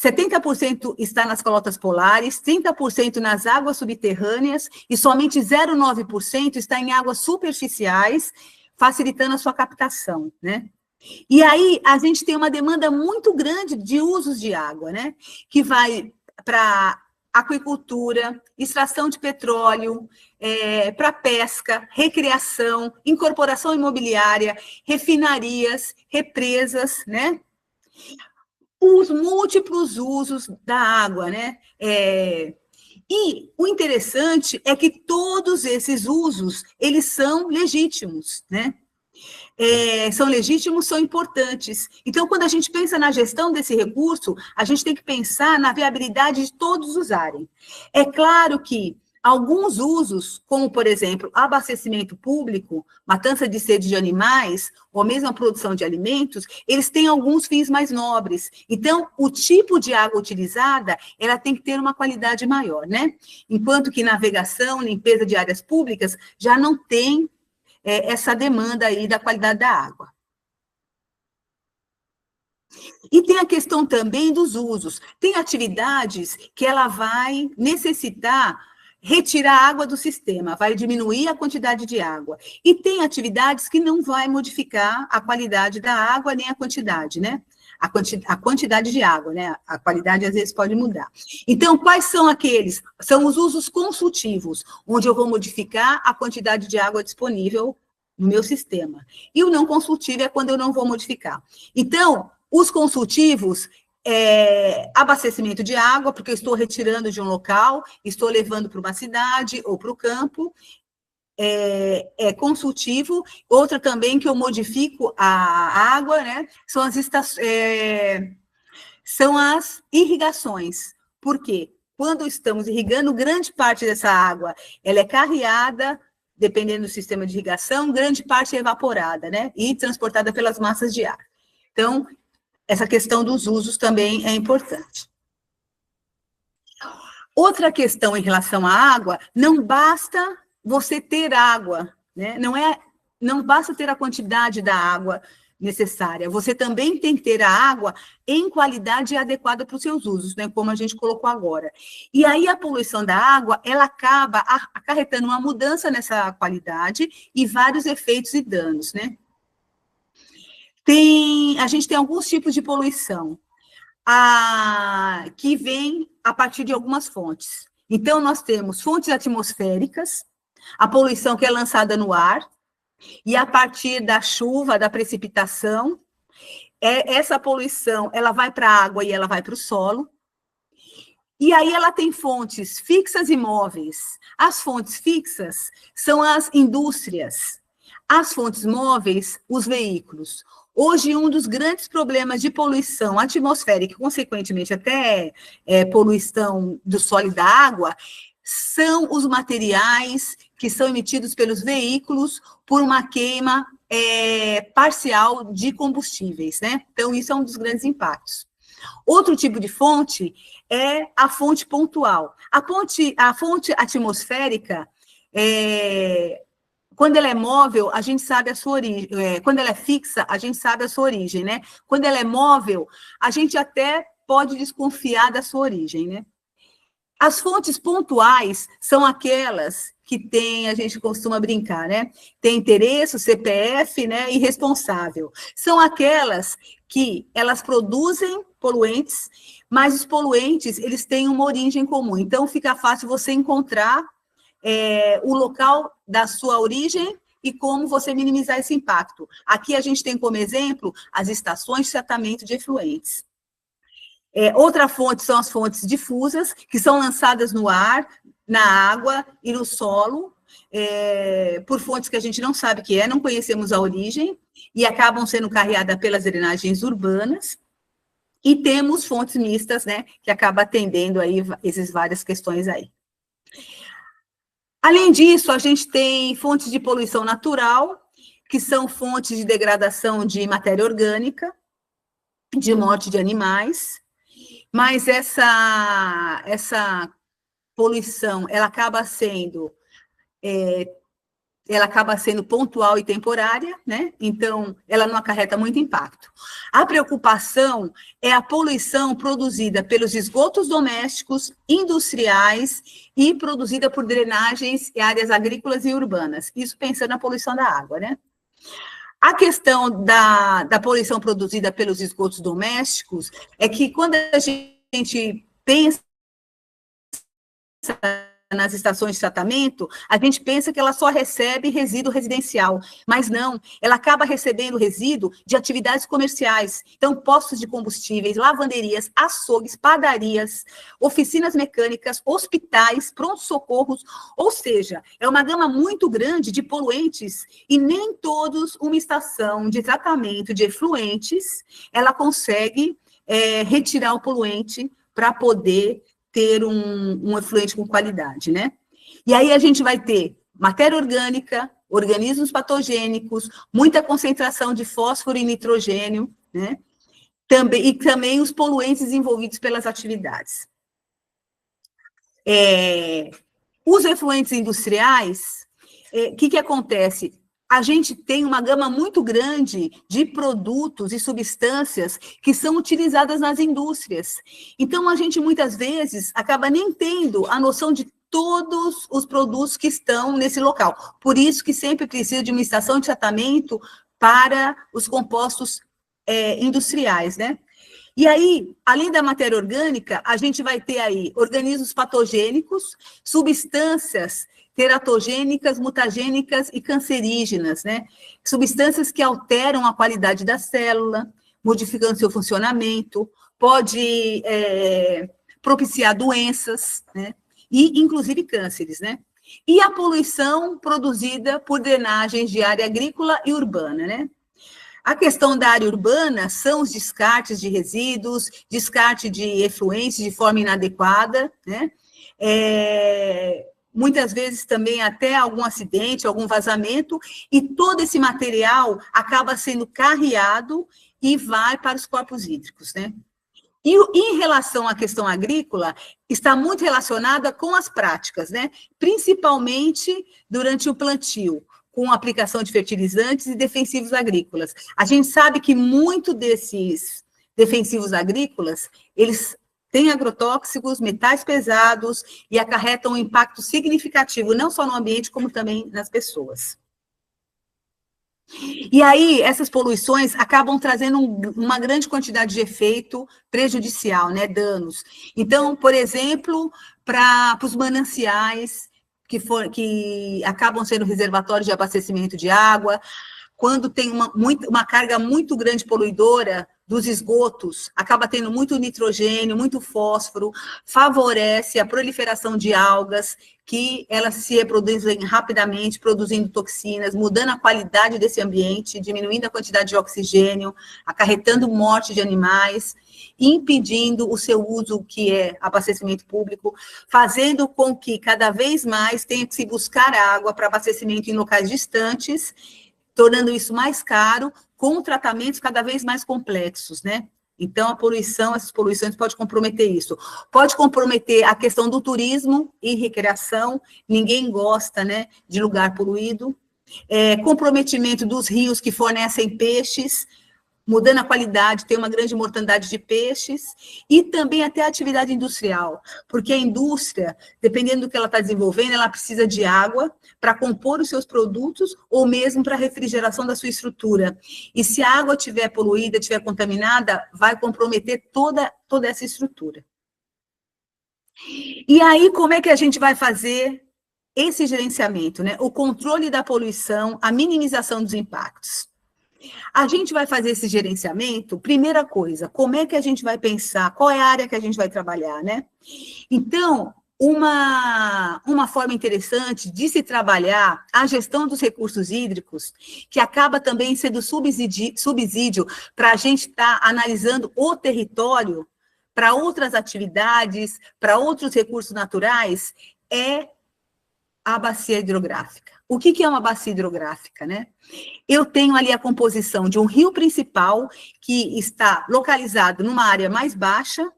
70% está nas calotas polares, 30% nas águas subterrâneas e somente 0,9% está em águas superficiais, facilitando a sua captação, né? E aí, a gente tem uma demanda muito grande de usos de água, né? Que vai para aquicultura, extração de petróleo, para pesca, recreação, incorporação imobiliária, refinarias, represas, né? Os múltiplos usos da água, né? E o interessante é que todos esses usos, eles são legítimos, né? São legítimos, são importantes. Então, quando a gente pensa na gestão desse recurso, a gente tem que pensar na viabilidade de todos usarem. É claro que alguns usos, como, por exemplo, abastecimento público, matança de sede de animais, ou mesmo a produção de alimentos, eles têm alguns fins mais nobres. Então, o tipo de água utilizada, ela tem que ter uma qualidade maior, né? Enquanto que navegação, limpeza de áreas públicas, já não tem essa demanda aí da qualidade da água. E tem a questão também dos usos. Tem atividades que ela vai necessitar retirar água do sistema, vai diminuir a quantidade de água. E tem atividades que não vai modificar a qualidade da água nem a quantidade, né? A quantidade de água, né? A qualidade às vezes pode mudar. Então, quais são aqueles? São os usos consultivos, onde eu vou modificar a quantidade de água disponível no meu sistema. E o não consultivo é quando eu não vou modificar. Então, os consultivos, abastecimento de água, porque eu estou retirando de um local, estou levando para uma cidade ou para o campo, consultivo. Outra também que eu modifico a água, né, são as irrigações. Por quê? Quando estamos irrigando, grande parte dessa água, ela é carreada, dependendo do sistema de irrigação, grande parte é evaporada, né, e transportada pelas massas de ar. Então, essa questão dos usos também é importante. Outra questão em relação à água, não basta você ter água, né? Não basta ter a quantidade da água necessária, você também tem que ter a água em qualidade adequada para os seus usos, né? Como a gente colocou agora. E aí a poluição da água, ela acaba acarretando uma mudança nessa qualidade e vários efeitos e danos, né? A gente tem alguns tipos de poluição que vem a partir de algumas fontes. Então, nós temos fontes atmosféricas, a poluição que é lançada no ar, e a partir da chuva, da precipitação, essa poluição ela vai para a água e ela vai para o solo. E aí ela tem fontes fixas e móveis. As fontes fixas são as indústrias. As fontes móveis, os veículos. Hoje, um dos grandes problemas de poluição atmosférica, e, consequentemente, até poluição do solo e da água, são os materiais que são emitidos pelos veículos por uma queima parcial de combustíveis, né? Então, isso é um dos grandes impactos. Outro tipo de fonte é a fonte pontual. A fonte atmosférica, quando ela é móvel, a gente sabe a sua origem. Quando ela é fixa, a gente sabe a sua origem, né? Quando ela é móvel, a gente até pode desconfiar da sua origem, né? As fontes pontuais são aquelas que tem, a gente costuma brincar, né? Tem interesse, o CPF, né? E responsável. São aquelas que elas produzem poluentes, mas os poluentes, eles têm uma origem comum. Então, fica fácil você encontrar o local da sua origem e como você minimizar esse impacto. Aqui a gente tem como exemplo as estações de tratamento de efluentes. Outra fonte são as fontes difusas, que são lançadas no ar, na água e no solo, por fontes que a gente não sabe o que não conhecemos a origem, e acabam sendo carreadas pelas drenagens urbanas. E temos fontes mistas, né, que acabam atendendo aí essas várias questões aí. Além disso, a gente tem fontes de poluição natural, que são fontes de degradação de matéria orgânica, de morte de animais, mas essa poluição, ela acaba sendo pontual e temporária, né? Então, ela não acarreta muito impacto. A preocupação é a poluição produzida pelos esgotos domésticos, industriais e produzida por drenagens e áreas agrícolas e urbanas. Isso pensando na poluição da água, né? A questão da poluição produzida pelos esgotos domésticos é que quando a gente pensa nas estações de tratamento, a gente pensa que ela só recebe resíduo residencial, mas não, ela acaba recebendo resíduo de atividades comerciais, então postos de combustíveis, lavanderias, açougues, padarias, oficinas mecânicas, hospitais, pronto-socorros, ou seja, é uma gama muito grande de poluentes e nem todos uma estação de tratamento de efluentes, ela consegue retirar o poluente para poder ter um efluente com qualidade, né? E aí a gente vai ter matéria orgânica, organismos patogênicos, muita concentração de fósforo e nitrogênio, né? Também os poluentes envolvidos pelas atividades. Os efluentes industriais, o que acontece? A gente tem uma gama muito grande de produtos e substâncias que são utilizadas nas indústrias. Então, a gente, muitas vezes, acaba nem tendo a noção de todos os produtos que estão nesse local. Por isso que sempre precisa de uma estação de tratamento para os compostos industriais, né? E aí, além da matéria orgânica, a gente vai ter aí organismos patogênicos, substâncias teratogênicas, mutagênicas e cancerígenas, né? Substâncias que alteram a qualidade da célula, modificando seu funcionamento, pode propiciar doenças, né? E, inclusive, cânceres, né? E a poluição produzida por drenagens de área agrícola e urbana, né? A questão da área urbana são os descartes de resíduos, descarte de efluentes de forma inadequada, né? Muitas vezes também até algum acidente, algum vazamento, e todo esse material acaba sendo carreado e vai para os corpos hídricos, né? E em relação à questão agrícola, está muito relacionada com as práticas, né? Principalmente durante o plantio, com a aplicação de fertilizantes e defensivos agrícolas. A gente sabe que muito desses defensivos agrícolas, eles têm agrotóxicos, metais pesados e acarretam um impacto significativo, não só no ambiente, como também nas pessoas. E aí, essas poluições acabam trazendo uma grande quantidade de efeito prejudicial, né, danos. Então, por exemplo, para os mananciais, que acabam sendo reservatórios de abastecimento de água, quando tem uma carga muito grande poluidora dos esgotos acaba tendo muito nitrogênio, muito fósforo, favorece a proliferação de algas, que elas se reproduzem rapidamente, produzindo toxinas, mudando a qualidade desse ambiente, diminuindo a quantidade de oxigênio, acarretando morte de animais, impedindo o seu uso, que é abastecimento público, fazendo com que cada vez mais tenha que se buscar água para abastecimento em locais distantes, tornando isso mais caro, com tratamentos cada vez mais complexos, né? Então, a poluição, essas poluições podem comprometer isso. Pode comprometer a questão do turismo e recreação, ninguém gosta, né, de lugar poluído. Comprometimento dos rios que fornecem peixes, mudando a qualidade, tem uma grande mortandade de peixes, e também até a atividade industrial, porque a indústria, dependendo do que ela está desenvolvendo, ela precisa de água para compor os seus produtos, ou mesmo para a refrigeração da sua estrutura. E se a água estiver poluída, estiver contaminada, vai comprometer toda essa estrutura. E aí, como é que a gente vai fazer esse gerenciamento, né? O controle da poluição, a minimização dos impactos. A gente vai fazer esse gerenciamento, primeira coisa, como é que a gente vai pensar, qual é a área que a gente vai trabalhar, né? Então, uma forma interessante de se trabalhar a gestão dos recursos hídricos, que acaba também sendo subsídio para a gente estar analisando o território para outras atividades, para outros recursos naturais, é a bacia hidrográfica. O que é uma bacia hidrográfica, né? Eu tenho ali a composição de um rio principal que está localizado numa área mais baixa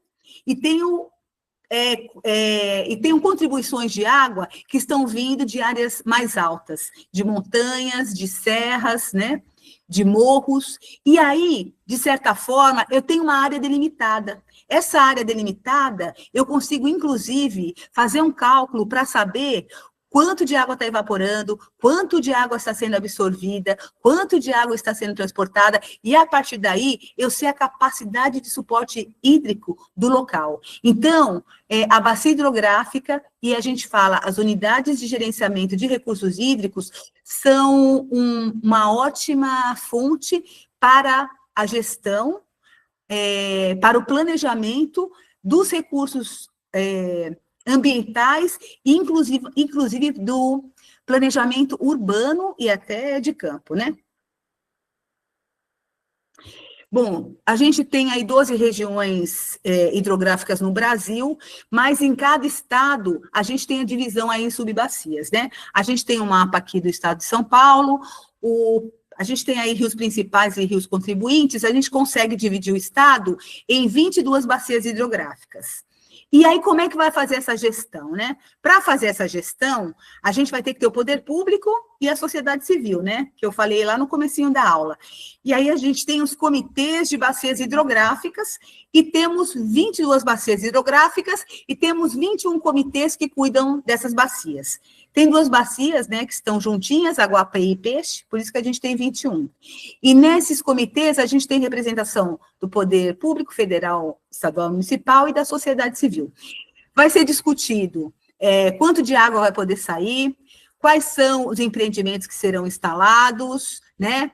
e tenho contribuições de água que estão vindo de áreas mais altas, de montanhas, de serras, né? De morros. E aí, de certa forma, eu tenho uma área delimitada. Essa área delimitada, eu consigo, inclusive, fazer um cálculo para saber quanto de água está evaporando, quanto de água está sendo absorvida, quanto de água está sendo transportada, e a partir daí eu sei a capacidade de suporte hídrico do local. Então, a bacia hidrográfica, e a gente fala, as unidades de gerenciamento de recursos hídricos são uma ótima fonte para a gestão, para o planejamento dos recursos ambientais, inclusive do planejamento urbano e até de campo, né? Bom, a gente tem aí 12 regiões hidrográficas no Brasil, mas em cada estado a gente tem a divisão aí em subbacias, né? A gente tem um mapa aqui do estado de São Paulo, a gente tem aí rios principais e rios contribuintes, a gente consegue dividir o estado em 22 bacias hidrográficas. E aí, como é que vai fazer essa gestão, né? Para fazer essa gestão, a gente vai ter que ter o poder público e a sociedade civil, né? Que eu falei lá no comecinho da aula. E aí a gente tem os comitês de bacias hidrográficas e temos 22 bacias hidrográficas e temos 21 comitês que cuidam dessas bacias. Tem 2 bacias, né, que estão juntinhas, Aguapeí e Peixe, por isso que a gente tem 21. E nesses comitês a gente tem representação do poder público, federal, estadual, municipal e da sociedade civil. Vai ser discutido quanto de água vai poder sair, quais são os empreendimentos que serão instalados, né?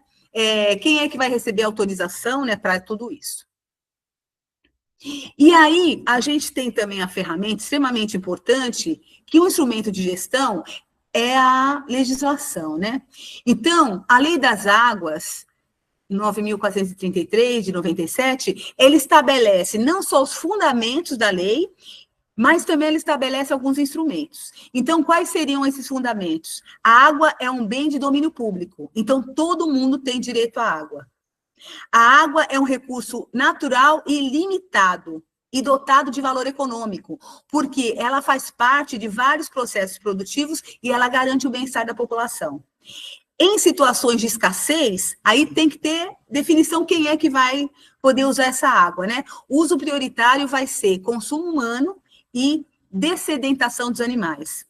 Quem é que vai receber autorização, né, para tudo isso. E aí, a gente tem também a ferramenta extremamente importante, que o instrumento de gestão é a legislação, né? Então, a Lei das Águas, 9.433, de 97, ele estabelece não só os fundamentos da lei, mas também ele estabelece alguns instrumentos. Então, quais seriam esses fundamentos? A água é um bem de domínio público, então todo mundo tem direito à água. A água é um recurso natural e limitado e dotado de valor econômico, porque ela faz parte de vários processos produtivos e ela garante o bem-estar da população. Em situações de escassez, aí tem que ter definição quem é que vai poder usar essa água, né? O uso prioritário vai ser consumo humano e dessedentação dos animais.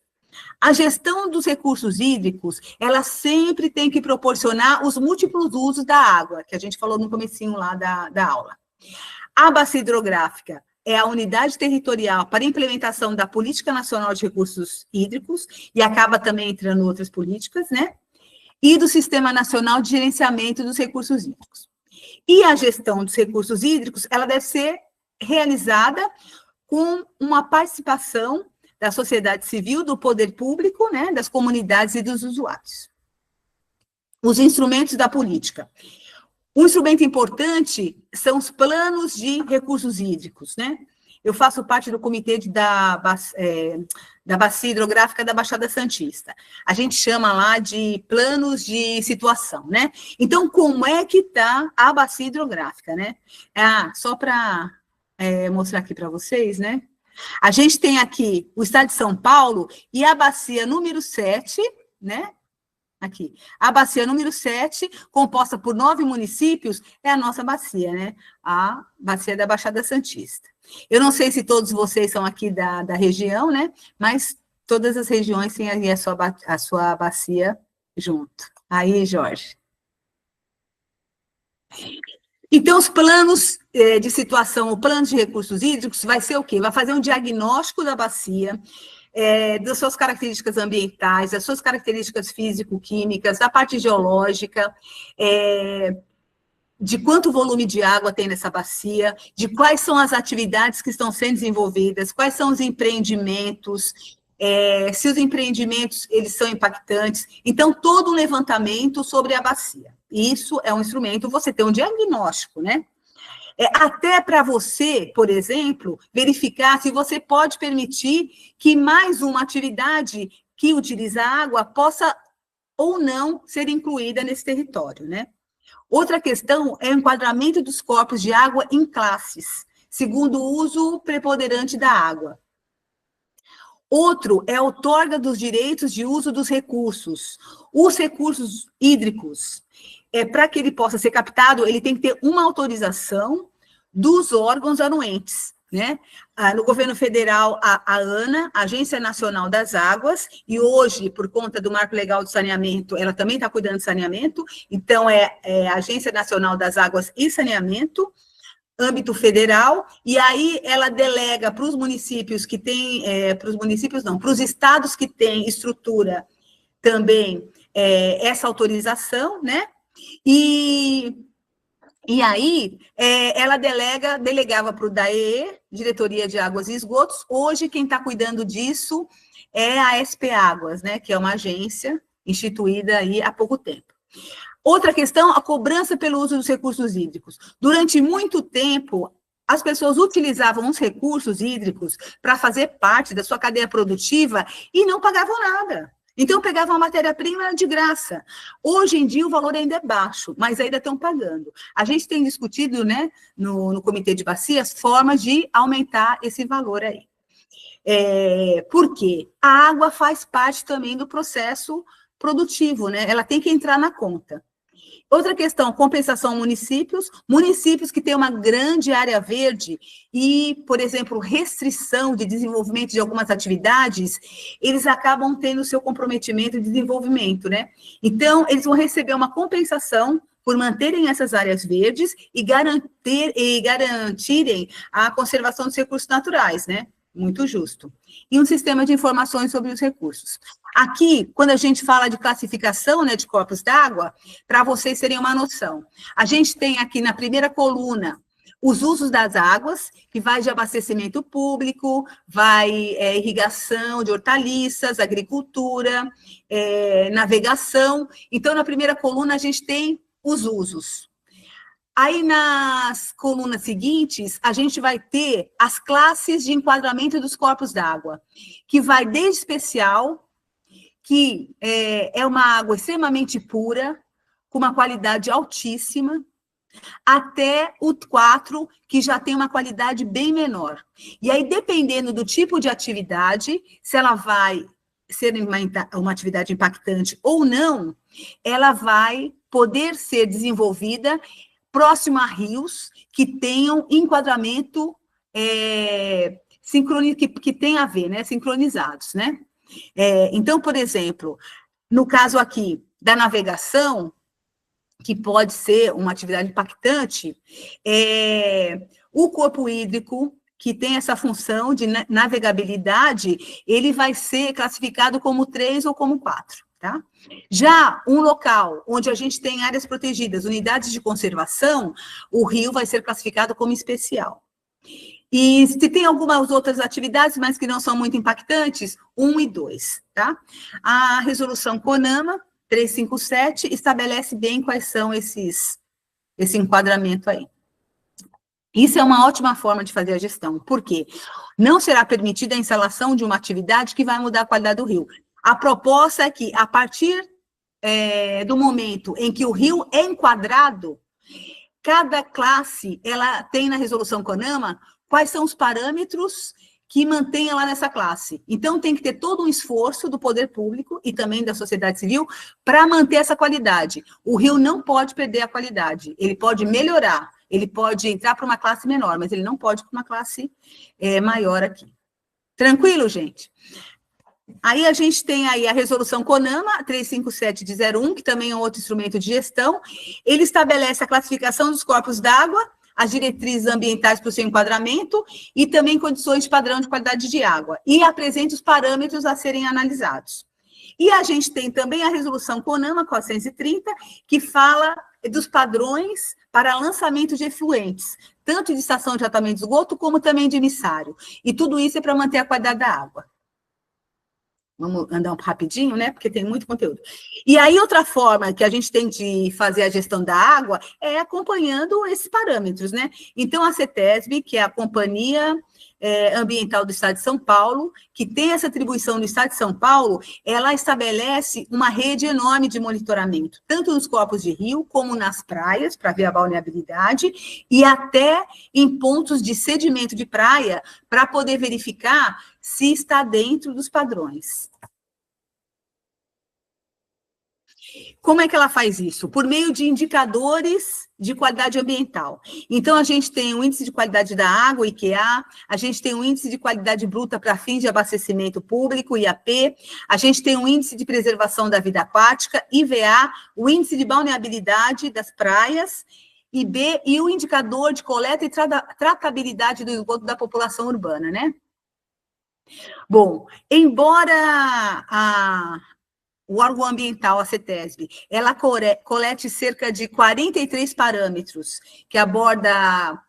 A gestão dos recursos hídricos, ela sempre tem que proporcionar os múltiplos usos da água, que a gente falou no comecinho lá da aula. A bacia hidrográfica é a unidade territorial para a implementação da Política Nacional de Recursos Hídricos, e acaba também entrando outras políticas, né? E do Sistema Nacional de Gerenciamento dos Recursos Hídricos. E a gestão dos recursos hídricos, ela deve ser realizada com uma participação da sociedade civil, do poder público, né, das comunidades e dos usuários. Os instrumentos da política. Um instrumento importante são os planos de recursos hídricos, né? Eu faço parte do comitê da Bacia Hidrográfica da Baixada Santista. A gente chama lá de planos de situação, né? Então, como é que está a bacia hidrográfica, né? Só para mostrar aqui para vocês, né? A gente tem aqui o estado de São Paulo e a bacia número 7, né? Aqui. A bacia número 7, composta por 9 municípios, é a nossa bacia, né? A bacia da Baixada Santista. Eu não sei se todos vocês são aqui da região, né? Mas todas as regiões têm ali a sua bacia junto. Aí, Jorge. Então, os planos de situação, o plano de recursos hídricos vai ser o quê? Vai fazer um diagnóstico da bacia, das suas características ambientais, das suas características físico-químicas, da parte geológica, de quanto volume de água tem nessa bacia, de quais são as atividades que estão sendo desenvolvidas, quais são os empreendimentos, se os empreendimentos eles são impactantes. Então, todo um levantamento sobre a bacia. Isso é um instrumento, você tem um diagnóstico, né? Até para você, por exemplo, verificar se você pode permitir que mais uma atividade que utiliza água possa ou não ser incluída nesse território, né? Outra questão é o enquadramento dos corpos de água em classes, segundo o uso preponderante da água. Outro é a outorga dos direitos de uso dos recursos. Os recursos hídricos, para que ele possa ser captado, ele tem que ter uma autorização dos órgãos anuentes, né? No governo federal, a ANA, Agência Nacional das Águas, e hoje, por conta do Marco Legal do Saneamento, ela também está cuidando de saneamento, então a Agência Nacional das Águas e Saneamento, âmbito federal, e aí ela delega para os municípios que têm, para os estados que têm estrutura também essa autorização, né? E aí, ela delegava para o DAE, Diretoria de Águas e Esgotos. Hoje, quem está cuidando disso é a SP Águas, né, que é uma agência instituída aí há pouco tempo. Outra questão, a cobrança pelo uso dos recursos hídricos. Durante muito tempo, as pessoas utilizavam os recursos hídricos para fazer parte da sua cadeia produtiva e não pagavam nada. Então, pegavam a matéria-prima de graça. Hoje em dia, o valor ainda é baixo, mas ainda estão pagando. A gente tem discutido, né, no Comitê de Bacias, formas de aumentar esse valor aí. Por quê? A água faz parte também do processo produtivo, né? Ela tem que entrar na conta. Outra questão, compensação a municípios que têm uma grande área verde e, por exemplo, restrição de desenvolvimento de algumas atividades, eles acabam tendo o seu comprometimento de desenvolvimento, né? Então, eles vão receber uma compensação por manterem essas áreas verdes e garantirem a conservação dos recursos naturais, né? Muito justo. E um sistema de informações sobre os recursos. Aqui, quando a gente fala de classificação, né, de corpos d'água, para vocês terem uma noção, a gente tem aqui na primeira coluna os usos das águas, que vai de abastecimento público, vai irrigação de hortaliças, agricultura, navegação. Então, na primeira coluna, a gente tem os usos. Aí, nas colunas seguintes, a gente vai ter as classes de enquadramento dos corpos d'água, que vai desde especial, que é uma água extremamente pura, com uma qualidade altíssima, até o 4, que já tem uma qualidade bem menor. E aí, dependendo do tipo de atividade, se ela vai ser uma atividade impactante ou não, ela vai poder ser desenvolvida próximo a rios que tenham enquadramento que tem a ver, né, sincronizados, né? Então, por exemplo, no caso aqui da navegação, que pode ser uma atividade impactante, o corpo hídrico, que tem essa função de navegabilidade, ele vai ser classificado como 3 ou como 4. tá? Já um local onde a gente tem áreas protegidas, unidades de conservação, o rio vai ser classificado como especial. E se tem algumas outras atividades, mas que não são muito impactantes, 1 e 2, tá? A resolução CONAMA 357 estabelece bem quais são esse enquadramento aí. Isso é uma ótima forma de fazer a gestão. Por quê? Não será permitida a instalação de uma atividade que vai mudar a qualidade do rio. A proposta é que, a partir do momento em que o rio é enquadrado, cada classe, ela tem na resolução CONAMA quais são os parâmetros que mantenha lá nessa classe. Então, tem que ter todo um esforço do poder público e também da sociedade civil para manter essa qualidade. O rio não pode perder a qualidade, ele pode melhorar, ele pode entrar para uma classe menor, mas ele não pode para uma classe maior aqui. Tranquilo, gente? Aí a gente tem aí a resolução CONAMA 357 de 01, que também é um outro instrumento de gestão. Ele estabelece a classificação dos corpos d'água, as diretrizes ambientais para o seu enquadramento e também condições de padrão de qualidade de água. E apresenta os parâmetros a serem analisados. E a gente tem também a resolução CONAMA 430, que fala dos padrões para lançamento de efluentes, tanto de estação de tratamento de esgoto, como também de emissário. E tudo isso é para manter a qualidade da água. Vamos andar rapidinho, né? Porque tem muito conteúdo. E aí, outra forma que a gente tem de fazer a gestão da água é acompanhando esses parâmetros, né? Então, a CETESB, que é a Companhia Ambiental do Estado de São Paulo, que tem essa atribuição no Estado de São Paulo, ela estabelece uma rede enorme de monitoramento, tanto nos corpos de rio, como nas praias, para ver a balneabilidade, e até em pontos de sedimento de praia, para poder verificar se está dentro dos padrões. Como é que ela faz isso? Por meio de indicadores de qualidade ambiental. Então, a gente tem o índice de qualidade da água, IQA, a gente tem o índice de qualidade bruta para fins de abastecimento público, IAP, a gente tem o índice de preservação da vida aquática, IVA, o índice de balneabilidade das praias, IB, e o indicador de coleta e tratabilidade do esgoto da população urbana, né? Bom, embora o órgão ambiental, a CETESB, ela colete cerca de 43 parâmetros, que aborda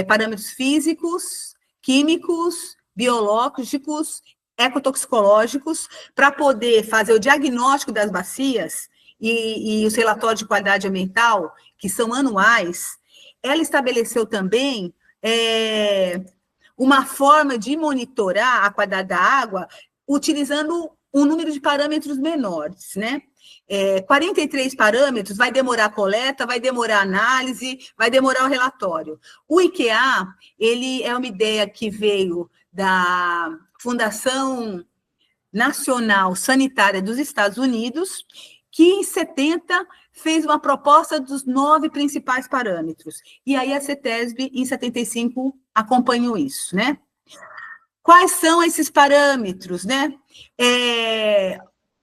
parâmetros físicos, químicos, biológicos, ecotoxicológicos, para poder fazer o diagnóstico das bacias e os relatórios de qualidade ambiental, que são anuais. Ela estabeleceu também uma forma de monitorar a qualidade da água utilizando um número de parâmetros menores, né? 43 parâmetros, vai demorar a coleta, vai demorar a análise, vai demorar o relatório. O IQA, ele é uma ideia que veio da Fundação Nacional Sanitária dos Estados Unidos, que em 70 fez uma proposta dos 9 principais parâmetros. E aí a CETESB, em 75, acompanhou isso, né? Quais são esses parâmetros, né?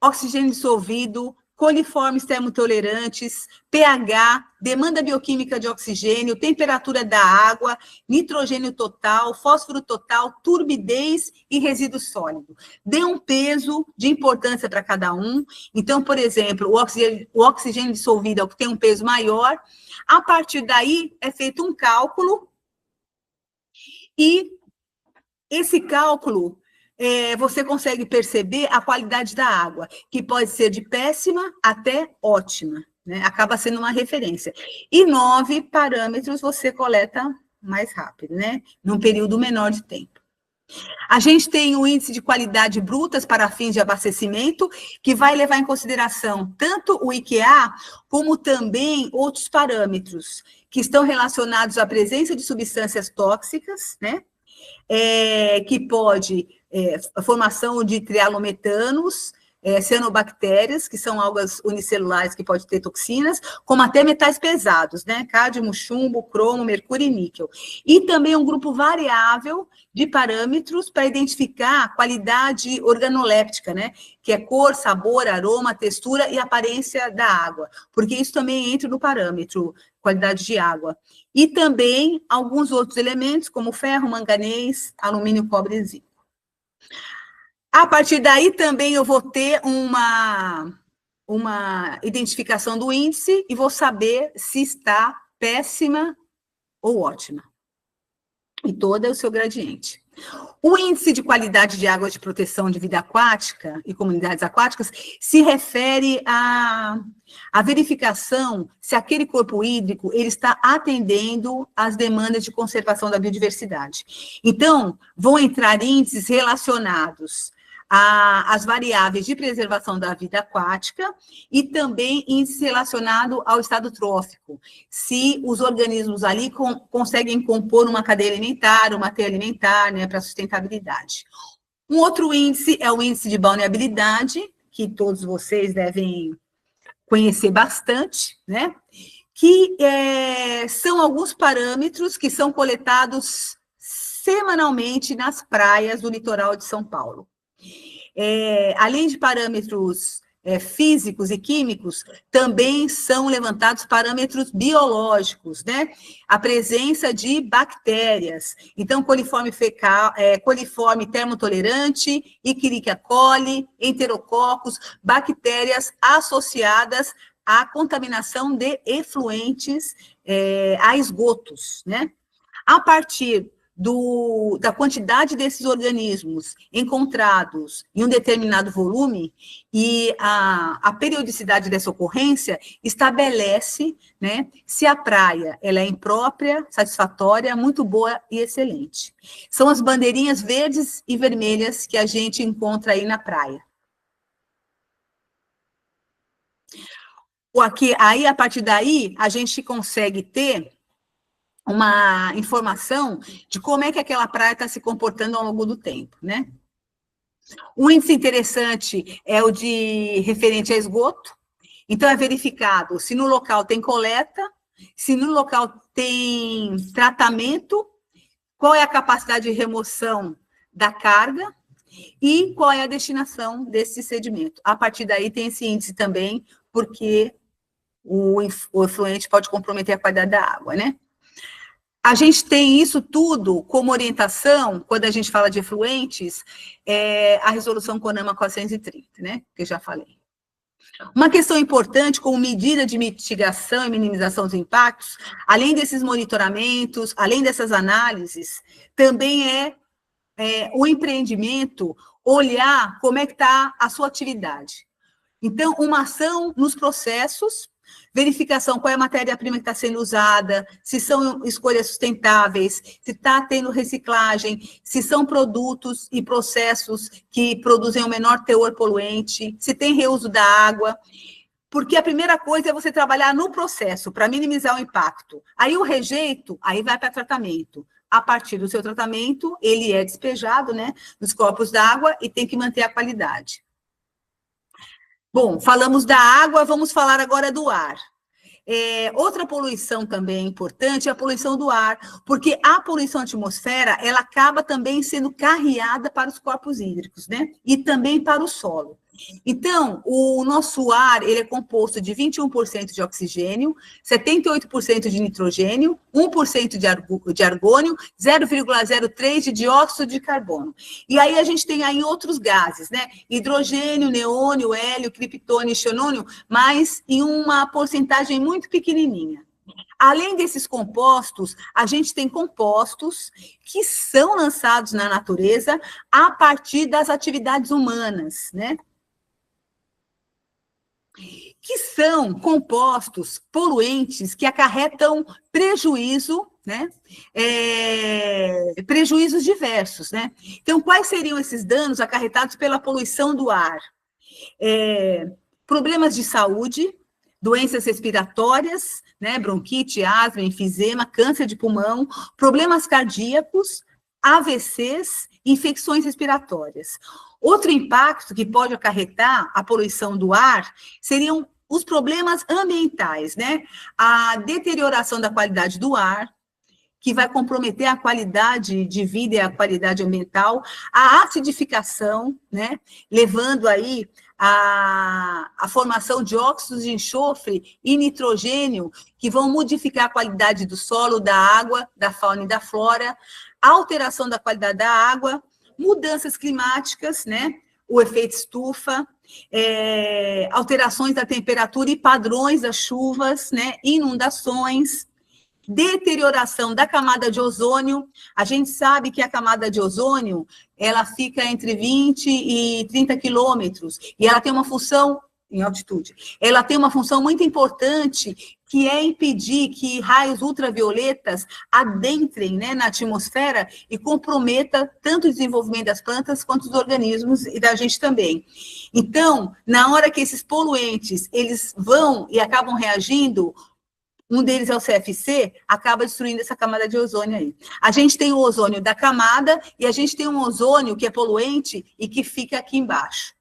Oxigênio dissolvido, coliformes termotolerantes, pH, demanda bioquímica de oxigênio, temperatura da água, nitrogênio total, fósforo total, turbidez e resíduo sólido. Dê um peso de importância para cada um. Então, por exemplo, o oxigênio dissolvido é o que tem um peso maior. A partir daí, é feito um cálculo e esse cálculo, você consegue perceber a qualidade da água, que pode ser de péssima até ótima, né? Acaba sendo uma referência. E 9 parâmetros você coleta mais rápido, né? Num período menor de tempo. A gente tem o índice de qualidade brutas para fins de abastecimento, que vai levar em consideração tanto o IQA, como também outros parâmetros, que estão relacionados à presença de substâncias tóxicas, né? Que pode a formação de trialometanos, cianobactérias, que são algas unicelulares que podem ter toxinas, como até metais pesados, né? Cádmio, chumbo, cromo, mercúrio e níquel. E também um grupo variável de parâmetros para identificar a qualidade organoléptica, né? Que é cor, sabor, aroma, textura e aparência da água, porque isso também entra no parâmetro qualidade de água. E também alguns outros elementos, como ferro, manganês, alumínio, cobre e zinco. A partir daí também eu vou ter uma uma identificação do índice e vou saber se está péssima ou ótima. E todo é o seu gradiente. O índice de qualidade de água de proteção de vida aquática e comunidades aquáticas se refere à verificação se aquele corpo hídrico ele está atendendo às demandas de conservação da biodiversidade. Então, vão entrar índices relacionados às variáveis de preservação da vida aquática e também índice relacionado ao estado trófico, se os organismos ali conseguem compor uma cadeia alimentar, uma teia alimentar, né, para sustentabilidade. Um outro índice é o índice de balneabilidade, que todos vocês devem conhecer bastante, né, que são alguns parâmetros que são coletados semanalmente nas praias do litoral de São Paulo. Além de parâmetros físicos e químicos, também são levantados parâmetros biológicos, né? A presença de bactérias. Então, coliforme fecal, coliforme termotolerante, Escherichia coli, enterococos, bactérias associadas à contaminação de efluentes a esgotos, né? A partir da quantidade desses organismos encontrados em um determinado volume e a periodicidade dessa ocorrência estabelece, né, se a praia ela é imprópria, satisfatória, muito boa e excelente. São as bandeirinhas verdes e vermelhas que a gente encontra aí na praia. Aí, a partir daí, a gente consegue ter uma informação de como é que aquela praia está se comportando ao longo do tempo, né? Um índice interessante é o de referente a esgoto. Então, é verificado se no local tem coleta, se no local tem tratamento, qual é a capacidade de remoção da carga e qual é a destinação desse sedimento. A partir daí tem esse índice também, porque o efluente pode comprometer a qualidade da água, né? A gente tem isso tudo como orientação, quando a gente fala de efluentes, a resolução CONAMA 430, né? Que eu já falei. Uma questão importante, como medida de mitigação e minimização dos impactos, além desses monitoramentos, além dessas análises, também o empreendimento olhar como é que está a sua atividade. Então, uma ação nos processos, verificação qual é a matéria-prima que está sendo usada, se são escolhas sustentáveis, se está tendo reciclagem, se são produtos e processos que produzem o menor teor poluente, se tem reuso da água, porque a primeira coisa é você trabalhar no processo para minimizar o impacto. Aí o rejeito, aí vai para tratamento. A partir do seu tratamento, ele é despejado, né, nos corpos d'água e tem que manter a qualidade. Bom, falamos da água, vamos falar agora do ar. Outra poluição também importante é a poluição do ar, porque a poluição atmosfera, ela acaba também sendo carreada para os corpos hídricos, né? E também para o solo. Então, o nosso ar, ele é composto de 21% de oxigênio, 78% de nitrogênio, 1% de argônio, 0,03% de dióxido de carbono. E aí a gente tem aí outros gases, né? Hidrogênio, neônio, hélio, criptônio e xenônio, mas em uma porcentagem muito pequenininha. Além desses compostos, a gente tem compostos que são lançados na natureza a partir das atividades humanas, né? Que são compostos poluentes que acarretam prejuízo, né? Prejuízos diversos, né? Então, quais seriam esses danos acarretados pela poluição do ar? Problemas de saúde, doenças respiratórias, né? Bronquite, asma, enfisema, câncer de pulmão, problemas cardíacos, AVCs, infecções respiratórias. Outro impacto que pode acarretar a poluição do ar seriam os problemas ambientais, né? A deterioração da qualidade do ar, que vai comprometer a qualidade de vida e a qualidade ambiental, a acidificação, né? Levando aí a formação de óxidos de enxofre e nitrogênio, que vão modificar a qualidade do solo, da água, da fauna e da flora, alteração da qualidade da água, mudanças climáticas, né? o efeito estufa, alterações da temperatura e padrões das chuvas, né, inundações, deterioração da camada de ozônio. A gente sabe que a camada de ozônio, ela fica entre 20 e 30 quilômetros, e ela tem uma função, em altitude, ela tem uma função muito importante, que é impedir que raios ultravioletas adentrem, né, na atmosfera e comprometa tanto o desenvolvimento das plantas quanto dos organismos e da gente também. Então, na hora que esses poluentes, eles vão e acabam reagindo, um deles é o CFC, acaba destruindo essa camada de ozônio aí. A gente tem o ozônio da camada e a gente tem um ozônio que é poluente e que fica aqui embaixo.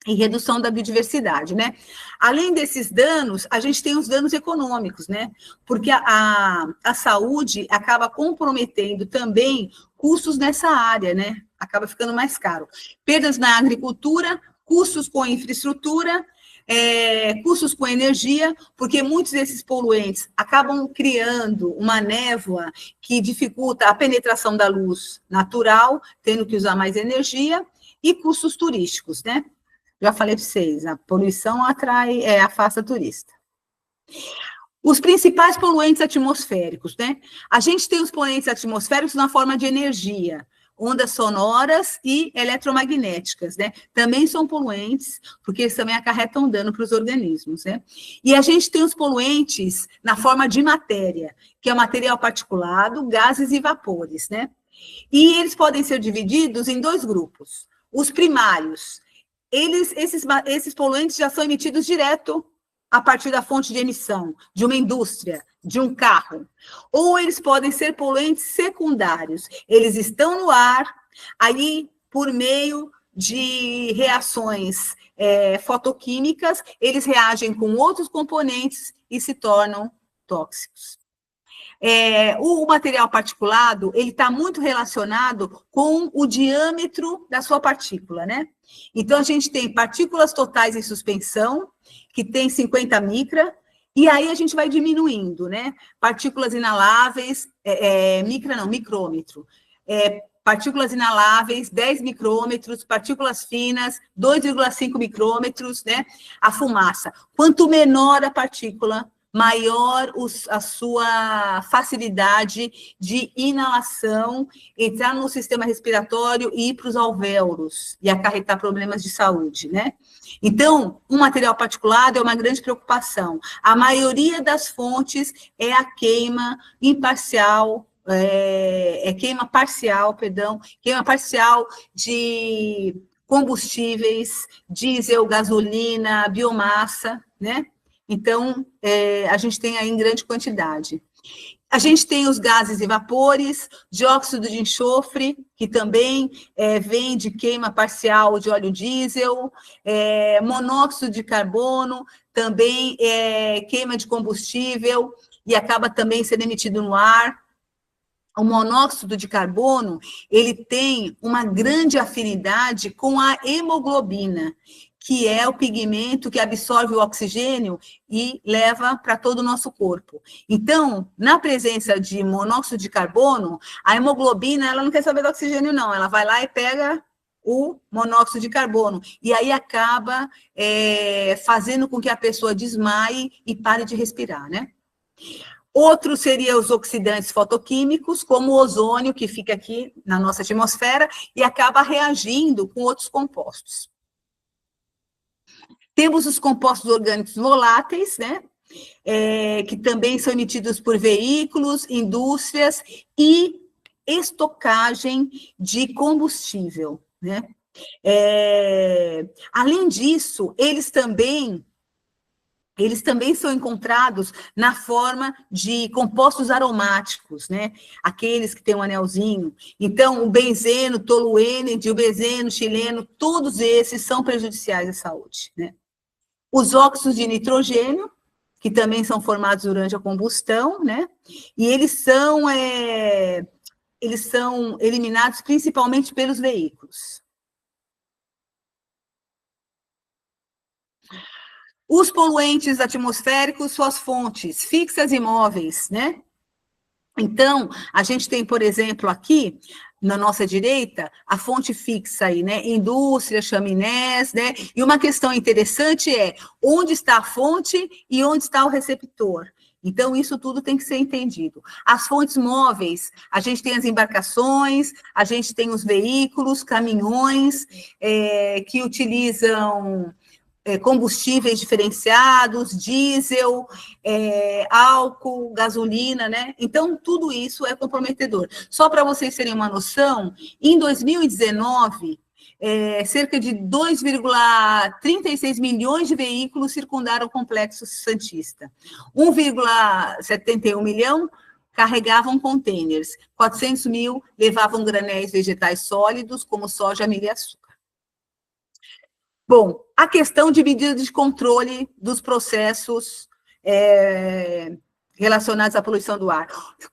E redução da biodiversidade, né? Além desses danos, a gente tem os danos econômicos, né? Porque a saúde acaba comprometendo também custos nessa área, né? Acaba ficando mais caro. Perdas na agricultura, custos com infraestrutura, custos com energia, porque muitos desses poluentes acabam criando uma névoa que dificulta a penetração da luz natural, tendo que usar mais energia, e custos turísticos, né? Já falei para vocês, a poluição afasta turista. Os principais poluentes atmosféricos, né? A gente tem os poluentes atmosféricos na forma de energia, ondas sonoras e eletromagnéticas, né? Também são poluentes, porque eles também acarretam dano para os organismos, né? E a gente tem os poluentes na forma de matéria, que é material particulado, gases e vapores, né? E eles podem ser divididos em dois grupos. Os primários, esses poluentes já são emitidos direto a partir da fonte de emissão, de uma indústria, de um carro. Ou eles podem ser poluentes secundários. Eles estão no ar, aí, por meio de reações fotoquímicas, eles reagem com outros componentes e se tornam tóxicos. O material particulado, ele está muito relacionado com o diâmetro da sua partícula, né? Então, a gente tem partículas totais em suspensão, que tem 50 micra, e aí a gente vai diminuindo, né? Partículas inaláveis, micrômetro. Partículas inaláveis, 10 micrômetros, partículas finas, 2,5 micrômetros, né? A fumaça. Quanto menor a partícula, maior a sua facilidade de inalação, entrar no sistema respiratório e ir para os alvéolos e acarretar problemas de saúde, né? Então, um material particulado é uma grande preocupação. A maioria das fontes é a queima imparcial, queima parcial de combustíveis, diesel, gasolina, biomassa, né? Então, a gente tem aí em grande quantidade. A gente tem os gases e vapores, dióxido de enxofre, que também vem de queima parcial de óleo diesel, monóxido de carbono, também queima de combustível, e acaba também sendo emitido no ar. O monóxido de carbono, ele tem uma grande afinidade com a hemoglobina, que é o pigmento que absorve o oxigênio e leva para todo o nosso corpo. Então, na presença de monóxido de carbono, a hemoglobina, ela não quer saber do oxigênio, não. Ela vai lá e pega o monóxido de carbono. E aí acaba fazendo com que a pessoa desmaie e pare de respirar, né? Outro seria os oxidantes fotoquímicos, como o ozônio, que fica aqui na nossa atmosfera e acaba reagindo com outros compostos. Temos os compostos orgânicos voláteis, né? Que também são emitidos por veículos, indústrias e estocagem de combustível, né? Além disso, eles também são encontrados na forma de compostos aromáticos, né? Aqueles que têm um anelzinho. Então, o benzeno, toluene, diobenzeno, xileno, todos esses são prejudiciais à saúde, né? Os óxidos de nitrogênio, que também são formados durante a combustão, né? E eles são eliminados principalmente pelos veículos. Os poluentes atmosféricos, suas fontes fixas e móveis, né? Então, a gente tem, por exemplo, aqui, na nossa direita, a fonte fixa aí, né? Indústria, chaminés, né? E uma questão interessante é onde está a fonte e onde está o receptor. Então, isso tudo tem que ser entendido. As fontes móveis, a gente tem as embarcações, a gente tem os veículos, caminhões, que utilizam combustíveis diferenciados, diesel, álcool, gasolina, né? Então, tudo isso é comprometedor. Só para vocês terem uma noção, em 2019, cerca de 2,36 milhões de veículos circundaram o Complexo Santista. 1,71 milhão carregavam containers, 400 mil levavam granéis vegetais sólidos, como soja, milho e açúcar. Bom, a questão de medidas de controle dos processos relacionados à poluição do ar.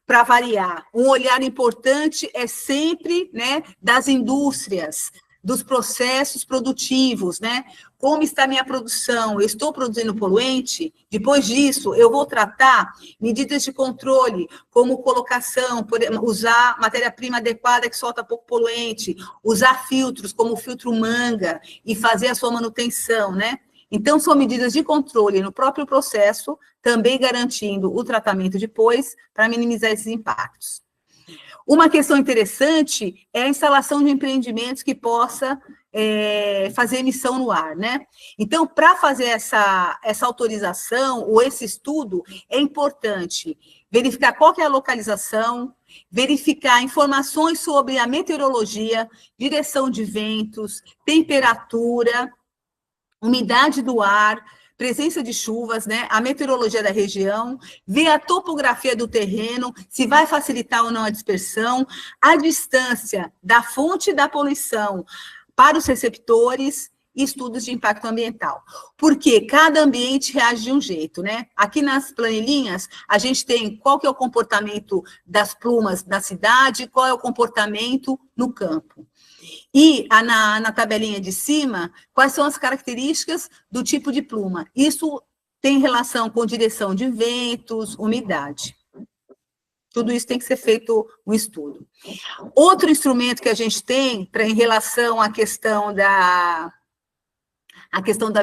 Para variar, um olhar importante é sempre, né, das indústrias, dos processos produtivos, né? Como está a minha produção? Eu estou produzindo poluente? Depois disso, eu vou tratar medidas de controle, como colocação, usar matéria-prima adequada que solta pouco poluente, usar filtros, como o filtro manga, e fazer a sua manutenção, né? Então, são medidas de controle no próprio processo, também garantindo o tratamento depois, para minimizar esses impactos. Uma questão interessante é a instalação de empreendimentos que possa fazer emissão no ar, né? Então, para fazer essa autorização ou esse estudo, é importante verificar qual que é a localização, verificar informações sobre a meteorologia, direção de ventos, temperatura, umidade do ar, presença de chuvas, né, a meteorologia da região, ver a topografia do terreno, se vai facilitar ou não a dispersão, a distância da fonte da poluição para os receptores e estudos de impacto ambiental. Porque cada ambiente reage de um jeito, né? Aqui nas planilhinhas, a gente tem qual que é o comportamento das plumas na cidade, qual é o comportamento no campo. E na tabelinha de cima, quais são as características do tipo de pluma. Isso tem relação com direção de ventos, umidade. Tudo isso tem que ser feito um estudo. Outro instrumento que a gente tem em relação à questão da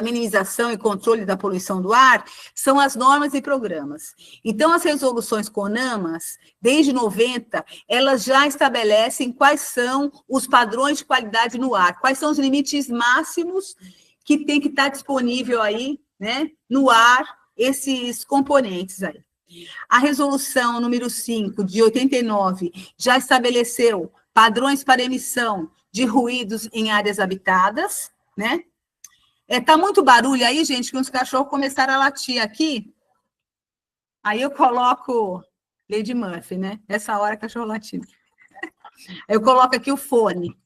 minimização e controle da poluição do ar, são as normas e programas. Então, as resoluções CONAMAS, desde 90, elas já estabelecem quais são os padrões de qualidade no ar, quais são os limites máximos que tem que estar disponível aí, né, no ar, esses componentes aí. A resolução número 5, de 89, já estabeleceu padrões para emissão de ruídos em áreas habitadas, né? Tá muito barulho aí, gente, que os cachorros começaram a latir aqui. Aí eu coloco Lady Murphy, né? Essa hora, cachorro latindo. Eu coloco aqui o fone.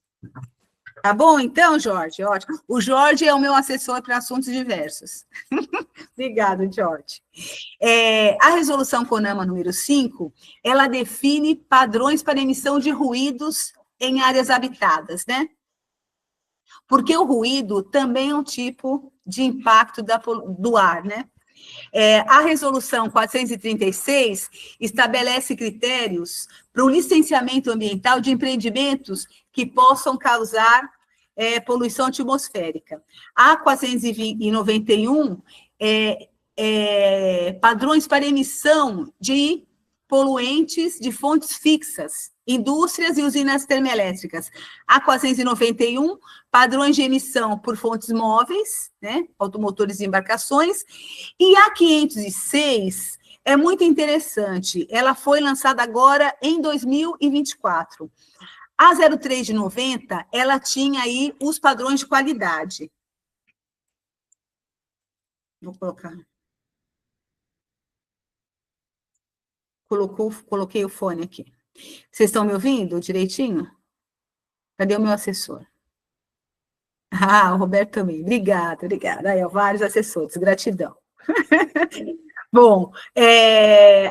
Tá bom, então, Jorge? Ótimo. O Jorge é o meu assessor para assuntos diversos. Obrigada, Jorge. A resolução CONAMA número 5, ela define padrões para emissão de ruídos em áreas habitadas, né? Porque o ruído também é um tipo de impacto do ar, né? A resolução 436 estabelece critérios para o licenciamento ambiental de empreendimentos que possam causar poluição atmosférica. A 491 padrões para emissão de poluentes de fontes fixas, indústrias e usinas termoelétricas. A 491, padrões de emissão por fontes móveis, né, automotores e embarcações. E a 506 é muito interessante, ela foi lançada agora em 2024. A 03 de 90, ela tinha aí os padrões de qualidade. Vou colocar. Coloquei o fone aqui. Vocês estão me ouvindo direitinho? Cadê o meu assessor? Ah, o Roberto também. Obrigada. Aí, ó, vários assessores, gratidão. Bom,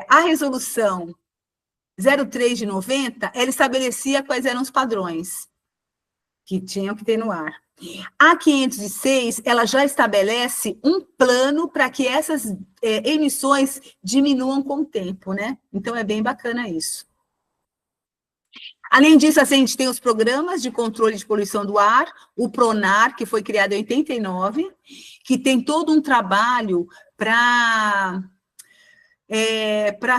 a resolução 03 de 90, ela estabelecia quais eram os padrões que tinham que ter no ar. A 506, ela já estabelece um plano para que essas emissões diminuam com o tempo, né? Então, é bem bacana isso. Além disso, a gente tem os programas de controle de poluição do ar, o PRONAR, que foi criado em 89, que tem todo um trabalho para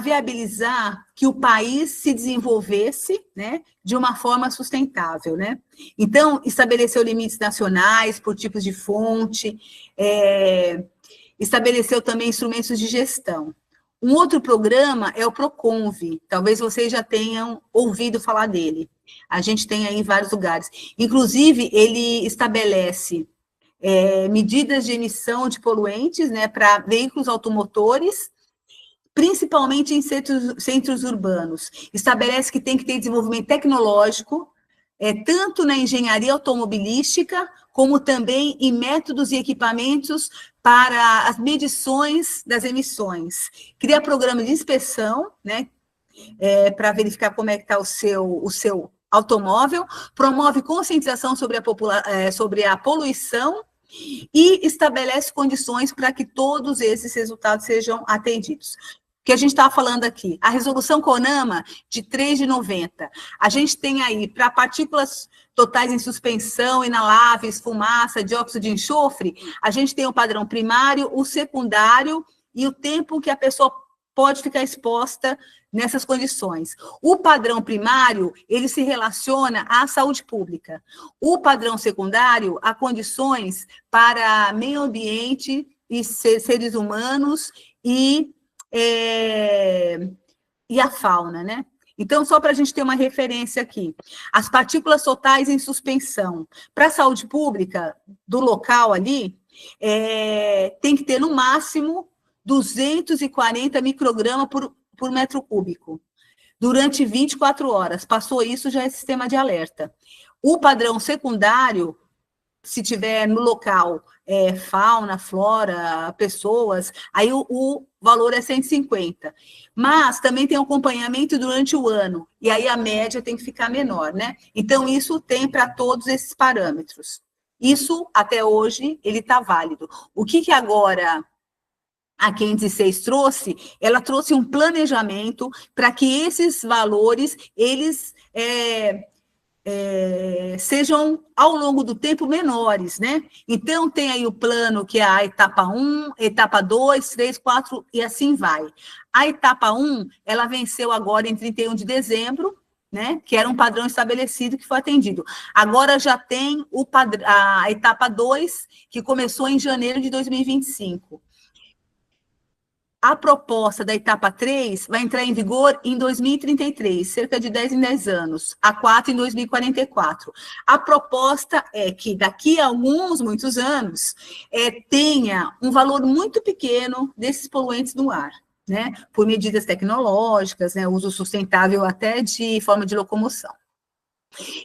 viabilizar que o país se desenvolvesse, né, de uma forma sustentável, né? Então, estabeleceu limites nacionais por tipos de fonte, estabeleceu também instrumentos de gestão. Um outro programa é o PROCONVE, talvez vocês já tenham ouvido falar dele. A gente tem aí em vários lugares. Inclusive, ele estabelece medidas de emissão de poluentes, né, para veículos automotores, principalmente em centros urbanos. Estabelece que tem que ter desenvolvimento tecnológico, tanto na engenharia automobilística, como também em métodos e equipamentos para as medições das emissões. Cria programa de inspeção, né, para verificar como é que está o seu automóvel, promove conscientização sobre a poluição e estabelece condições para que todos esses resultados sejam atendidos. Que a gente estava falando aqui, a resolução CONAMA de 3 de 90, a gente tem aí, para partículas totais em suspensão, inaláveis, fumaça, dióxido de enxofre, a gente tem o padrão primário, o secundário e o tempo que a pessoa pode ficar exposta nessas condições. O padrão primário, ele se relaciona à saúde pública. O padrão secundário, a condições para meio ambiente e seres humanos e a fauna, né? Então, só para a gente ter uma referência aqui, as partículas totais em suspensão, para a saúde pública do local ali, tem que ter no máximo 240 microgramas por metro cúbico, durante 24 horas. Passou isso, já é sistema de alerta. O padrão secundário, se tiver no local fauna, flora, pessoas, aí o valor é 150. Mas também tem acompanhamento durante o ano, e aí a média tem que ficar menor, né? Então, isso tem para todos esses parâmetros. Isso, até hoje, ele está válido. O que agora a 506 trouxe? Ela trouxe um planejamento para que esses valores, eles sejam, ao longo do tempo, menores, né? Então, tem aí o plano, que é a etapa 1, etapa 2, 3, 4, e assim vai. A etapa 1, ela venceu agora em 31 de dezembro, né? Que era um padrão estabelecido que foi atendido. Agora já tem a etapa 2, que começou em janeiro de 2025. A proposta da etapa 3 vai entrar em vigor em 2033, cerca de 10 em 10 anos, a 4 em 2044. A proposta é que daqui a muitos anos, tenha um valor muito pequeno desses poluentes no ar, né? Por medidas tecnológicas, né? Uso sustentável até de forma de locomoção.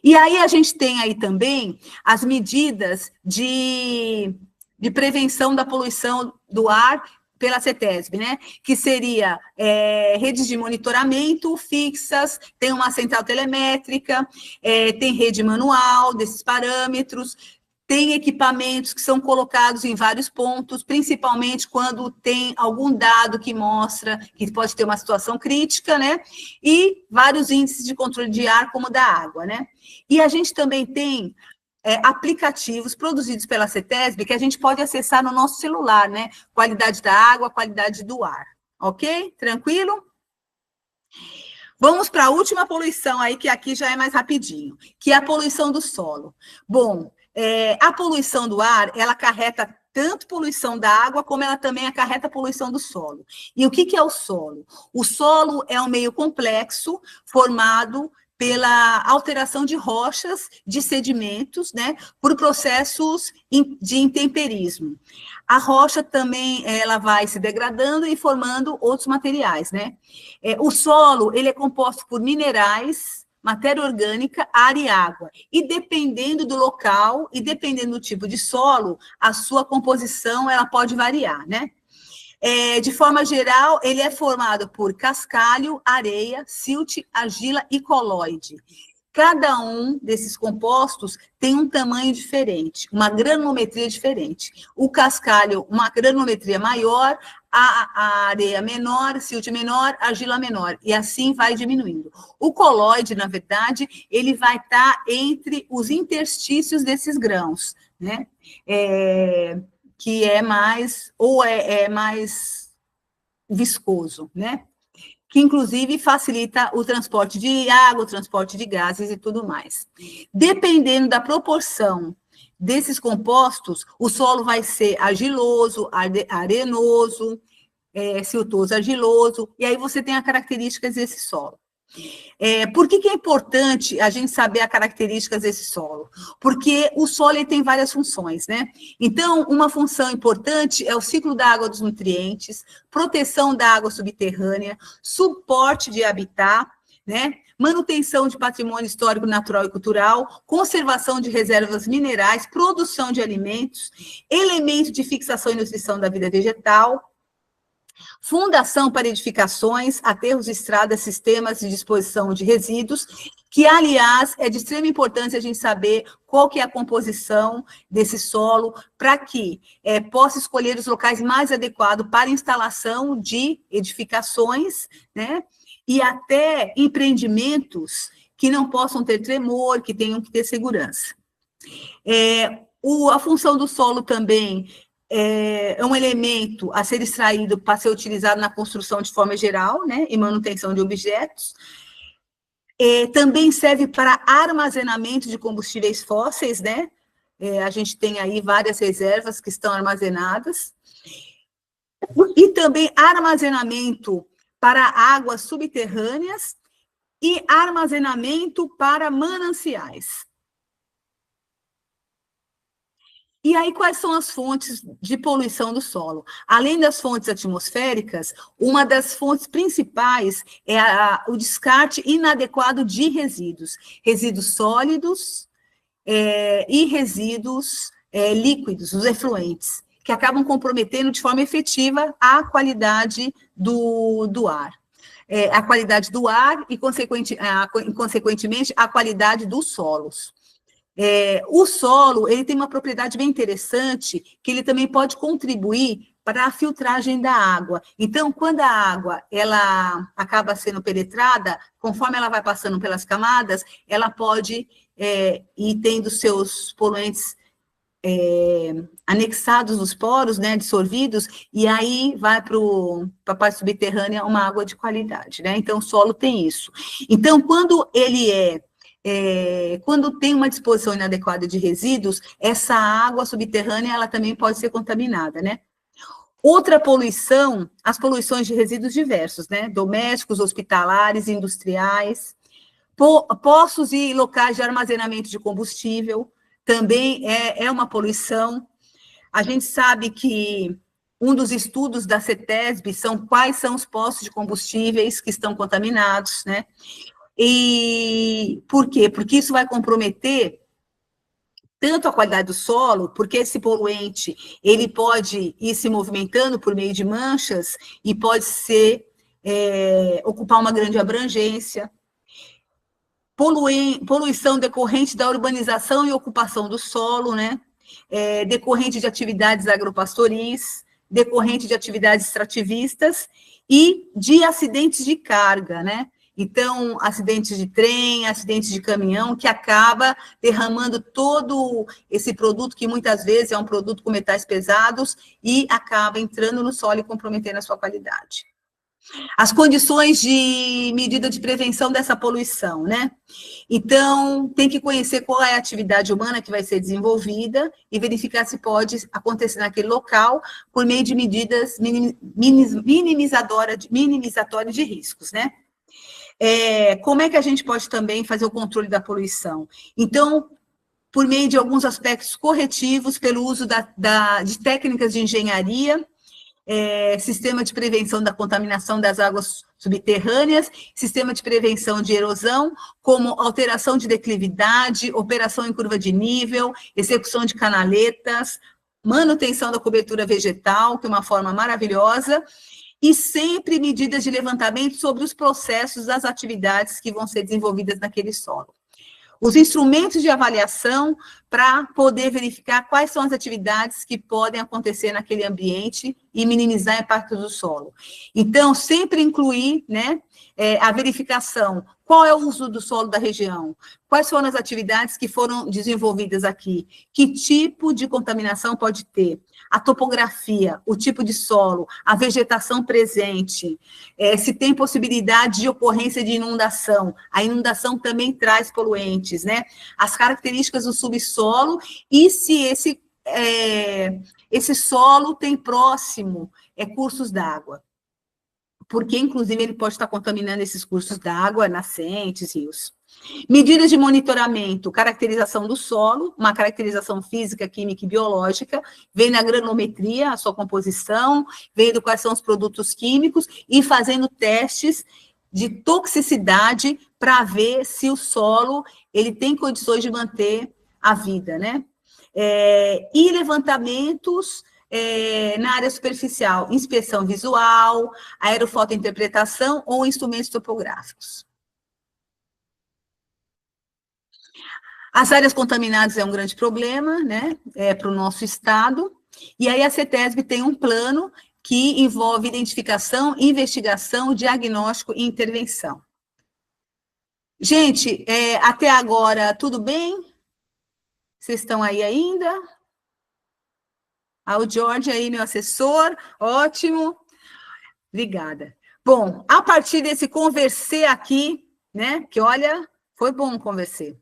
E aí a gente tem aí também as medidas de prevenção da poluição do ar pela CETESB, né? Que seria redes de monitoramento fixas, tem uma central telemétrica, tem rede manual desses parâmetros, tem equipamentos que são colocados em vários pontos, principalmente quando tem algum dado que mostra que pode ter uma situação crítica, né? E vários índices de controle de ar, como da água, né? E a gente também tem aplicativos produzidos pela CETESB que a gente pode acessar no nosso celular, né? Qualidade da água, qualidade do ar. Ok? Tranquilo? Vamos para a última poluição aí, que aqui já é mais rapidinho, que é a poluição do solo. Bom, a poluição do ar, ela acarreta tanto poluição da água, como ela também acarreta poluição do solo. E o que é o solo? O solo é um meio complexo, formado pela alteração de rochas, de sedimentos, né, por processos de intemperismo. A rocha também, ela vai se degradando e formando outros materiais, né? O solo, ele é composto por minerais, matéria orgânica, ar e água. E dependendo do local e dependendo do tipo de solo, a sua composição, ela pode variar, né? De forma geral, ele é formado por cascalho, areia, silt, argila e colóide. Cada um desses compostos tem um tamanho diferente, uma granulometria diferente. O cascalho, uma granulometria maior, a areia menor, silt menor, argila menor, e assim vai diminuindo. O colóide, na verdade, ele vai estar entre os interstícios desses grãos, né? Que é mais, ou é mais viscoso, né? Que inclusive facilita o transporte de água, o transporte de gases e tudo mais. Dependendo da proporção desses compostos, o solo vai ser argiloso, arenoso, siltoso, argiloso, e aí você tem as características desse solo. Por que é importante a gente saber as características desse solo? Porque o solo ele tem várias funções, né? Então, uma função importante é o ciclo da água dos nutrientes, proteção da água subterrânea, suporte de habitat, né? Manutenção de patrimônio histórico, natural e cultural, conservação de reservas minerais, produção de alimentos, elemento de fixação e nutrição da vida vegetal, fundação para edificações, aterros, estradas, sistemas de disposição de resíduos, que, aliás, é de extrema importância a gente saber qual que é a composição desse solo, para que possa escolher os locais mais adequados para a instalação de edificações, né? E até empreendimentos que não possam ter tremor, que tenham que ter segurança. A função do solo também é um elemento a ser extraído para ser utilizado na construção de forma geral, né, e manutenção de objetos. Também serve para armazenamento de combustíveis fósseis, né? A gente tem aí várias reservas que estão armazenadas. E também armazenamento para águas subterrâneas e armazenamento para mananciais. E aí, quais são as fontes de poluição do solo? Além das fontes atmosféricas, uma das fontes principais é o descarte inadequado de resíduos sólidos e resíduos líquidos, os efluentes, que acabam comprometendo de forma efetiva a qualidade do ar. A qualidade do ar e, consequentemente, a qualidade dos solos. O solo ele tem uma propriedade bem interessante, que ele também pode contribuir para a filtragem da água. Então, quando a água ela acaba sendo penetrada, conforme ela vai passando pelas camadas, ela pode ir tendo seus poluentes anexados nos poros, né, dissolvidos, e aí vai para a parte subterrânea uma água de qualidade, né? Então, o solo tem isso. Então, quando ele quando tem uma disposição inadequada de resíduos, essa água subterrânea ela também pode ser contaminada, né? Outra poluição, as poluições de resíduos diversos, né? Domésticos, hospitalares, industriais, poços e locais de armazenamento de combustível, também é uma poluição. A gente sabe que um dos estudos da CETESB são quais são os poços de combustíveis que estão contaminados, né? E por quê? Porque isso vai comprometer tanto a qualidade do solo, porque esse poluente, ele pode ir se movimentando por meio de manchas e pode ocupar uma grande abrangência. Poluição decorrente da urbanização e ocupação do solo, né? Decorrente de atividades agropastoris, decorrente de atividades extrativistas e de acidentes de carga, né? Então, acidentes de trem, acidentes de caminhão, que acaba derramando todo esse produto, que muitas vezes é um produto com metais pesados, e acaba entrando no solo e comprometendo a sua qualidade. As condições de medida de prevenção dessa poluição, né? Então, tem que conhecer qual é a atividade humana que vai ser desenvolvida e verificar se pode acontecer naquele local por meio de medidas minimizatórias de riscos, né? Como é que a gente pode também fazer o controle da poluição? Então, por meio de alguns aspectos corretivos, pelo uso de técnicas de engenharia, sistema de prevenção da contaminação das águas subterrâneas, sistema de prevenção de erosão, como alteração de declividade, operação em curva de nível, execução de canaletas, manutenção da cobertura vegetal, que é uma forma maravilhosa, e sempre medidas de levantamento sobre os processos das atividades que vão ser desenvolvidas naquele solo. Os instrumentos de avaliação para poder verificar quais são as atividades que podem acontecer naquele ambiente e minimizar o impacto do solo. Então, sempre incluir, né, a verificação, qual é o uso do solo da região, quais foram as atividades que foram desenvolvidas aqui, que tipo de contaminação pode ter, a topografia, o tipo de solo, a vegetação presente, se tem possibilidade de ocorrência de inundação. A inundação também traz poluentes, né? As características do subsolo e se esse solo tem próximo cursos d'água. Porque, inclusive, ele pode estar contaminando esses cursos d'água, nascentes, rios. Medidas de monitoramento, caracterização do solo, uma caracterização física, química e biológica, vendo a granulometria, a sua composição, vendo quais são os produtos químicos e fazendo testes de toxicidade para ver se o solo ele tem condições de manter a vida, né? E levantamentos na área superficial, inspeção visual, aerofotointerpretação ou instrumentos topográficos. As áreas contaminadas é um grande problema, né, para o nosso estado, e aí a CETESB tem um plano que envolve identificação, investigação, diagnóstico e intervenção. Gente, até agora, tudo bem? Vocês estão aí ainda? O Jorge aí, meu assessor, ótimo. Obrigada. Bom, a partir desse conversê aqui, né, que olha, foi bom conversar.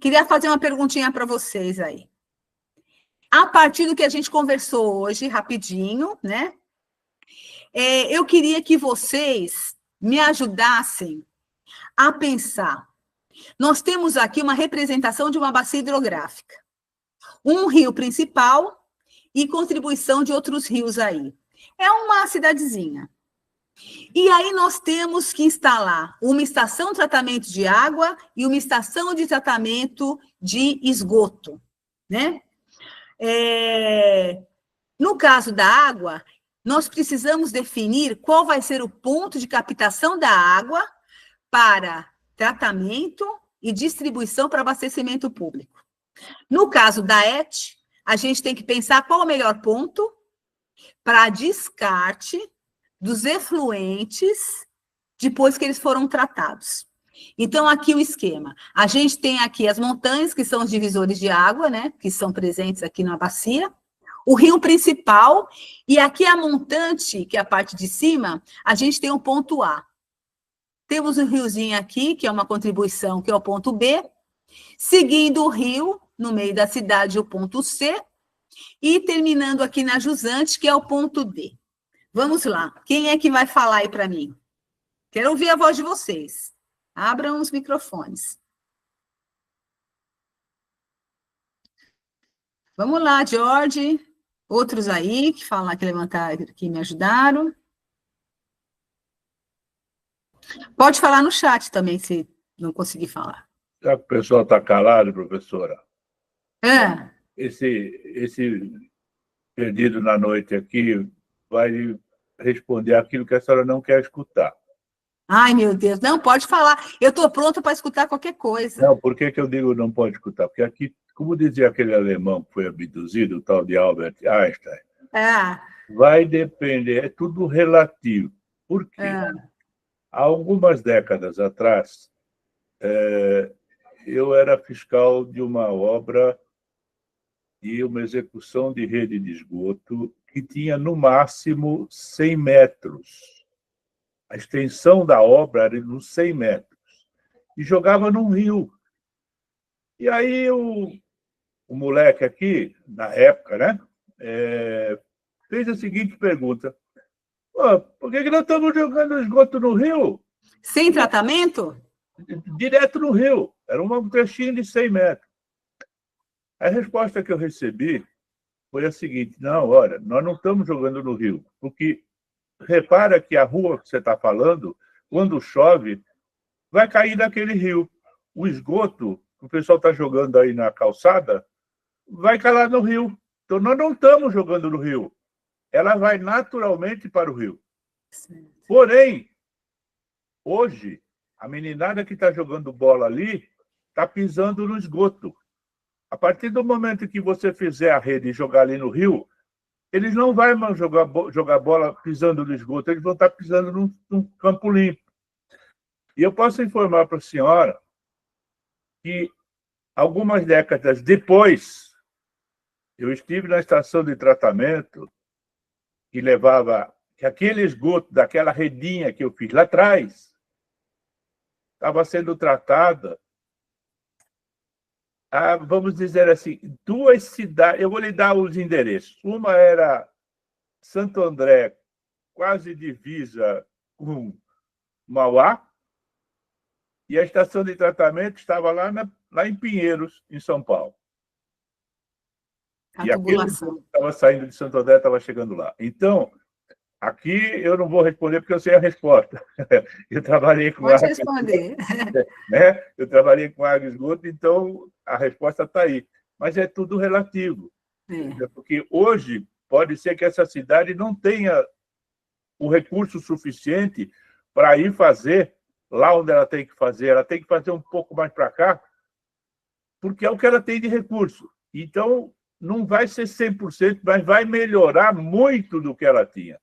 Queria fazer uma perguntinha para vocês aí. A partir do que a gente conversou hoje, rapidinho, né, eu queria que vocês me ajudassem a pensar. Nós temos aqui uma representação de uma bacia hidrográfica. Um rio principal e contribuição de outros rios aí. É uma cidadezinha. E aí nós temos que instalar uma estação de tratamento de água e uma estação de tratamento de esgoto, né? No caso da água, nós precisamos definir qual vai ser o ponto de captação da água para tratamento e distribuição para abastecimento público. No caso da ET, a gente tem que pensar qual é o melhor ponto para descarte dos efluentes depois que eles foram tratados. Então, aqui o esquema. A gente tem aqui as montanhas, que são os divisores de água, né, que são presentes aqui na bacia, o rio principal, e aqui a montante, que é a parte de cima, a gente tem o ponto A. Temos um riozinho aqui, que é uma contribuição, que é o ponto B, seguindo o rio, no meio da cidade, o ponto C, e terminando aqui na jusante, que é o ponto D. Vamos lá. Quem é que vai falar aí para mim? Quero ouvir a voz de vocês. Abram os microfones. Vamos lá, Jorge. Outros aí que falaram, que levantaram, que me ajudaram. Pode falar no chat também, se não conseguir falar. Já que o pessoal está calado, professora, esse perdido na noite aqui vai responder aquilo que a senhora não quer escutar. Ai, meu Deus, não, pode falar. Eu estou pronta para escutar qualquer coisa. Não, por que eu digo não pode escutar? Porque aqui, como dizia aquele alemão que foi abduzido, o tal de Albert Einstein, vai depender, é tudo relativo. Por quê? Há algumas décadas atrás, eu era fiscal de uma obra e uma execução de rede de esgoto que tinha, no máximo, 100 metros. A extensão da obra era de 100 metros. E jogava num rio. E aí o moleque aqui, na época, né, fez a seguinte pergunta. Por que nós estamos jogando esgoto no rio? Sem tratamento? Direto no rio. Era um trechinho de 100 metros. A resposta que eu recebi foi a seguinte: não, olha, nós não estamos jogando no rio, porque repara que a rua que você está falando, quando chove, vai cair naquele rio. O esgoto que o pessoal está jogando aí na calçada vai cair no rio. Então, nós não estamos jogando no rio. Ela vai naturalmente para o rio. Porém, hoje, a meninada que está jogando bola ali está pisando no esgoto. A partir do momento que você fizer a rede e jogar ali no rio, eles não vão mais jogar bola pisando no esgoto, eles vão estar pisando num campo limpo. E eu posso informar para a senhora que, algumas décadas depois, eu estive na estação de tratamento que levava que aquele esgoto daquela redinha que eu fiz lá atrás estava sendo tratada, vamos dizer assim, 2 cidades. Eu vou lhe dar os endereços. Uma era Santo André, quase divisa com Mauá, e a estação de tratamento estava lá em Pinheiros, em São Paulo. A e aquele tubulação. estava saindo de Santo André, estava chegando lá. Então, aqui eu não vou responder porque eu sei a resposta. Eu trabalhei com Pode água, responder. né? Eu trabalhei com água e esgoto, então a resposta está aí. Mas é tudo relativo. É. Porque hoje pode ser que essa cidade não tenha o recurso suficiente para ir fazer lá onde ela tem que fazer um pouco mais para cá, porque é o que ela tem de recurso. Então, não vai ser 100%, mas vai melhorar muito do que ela tinha.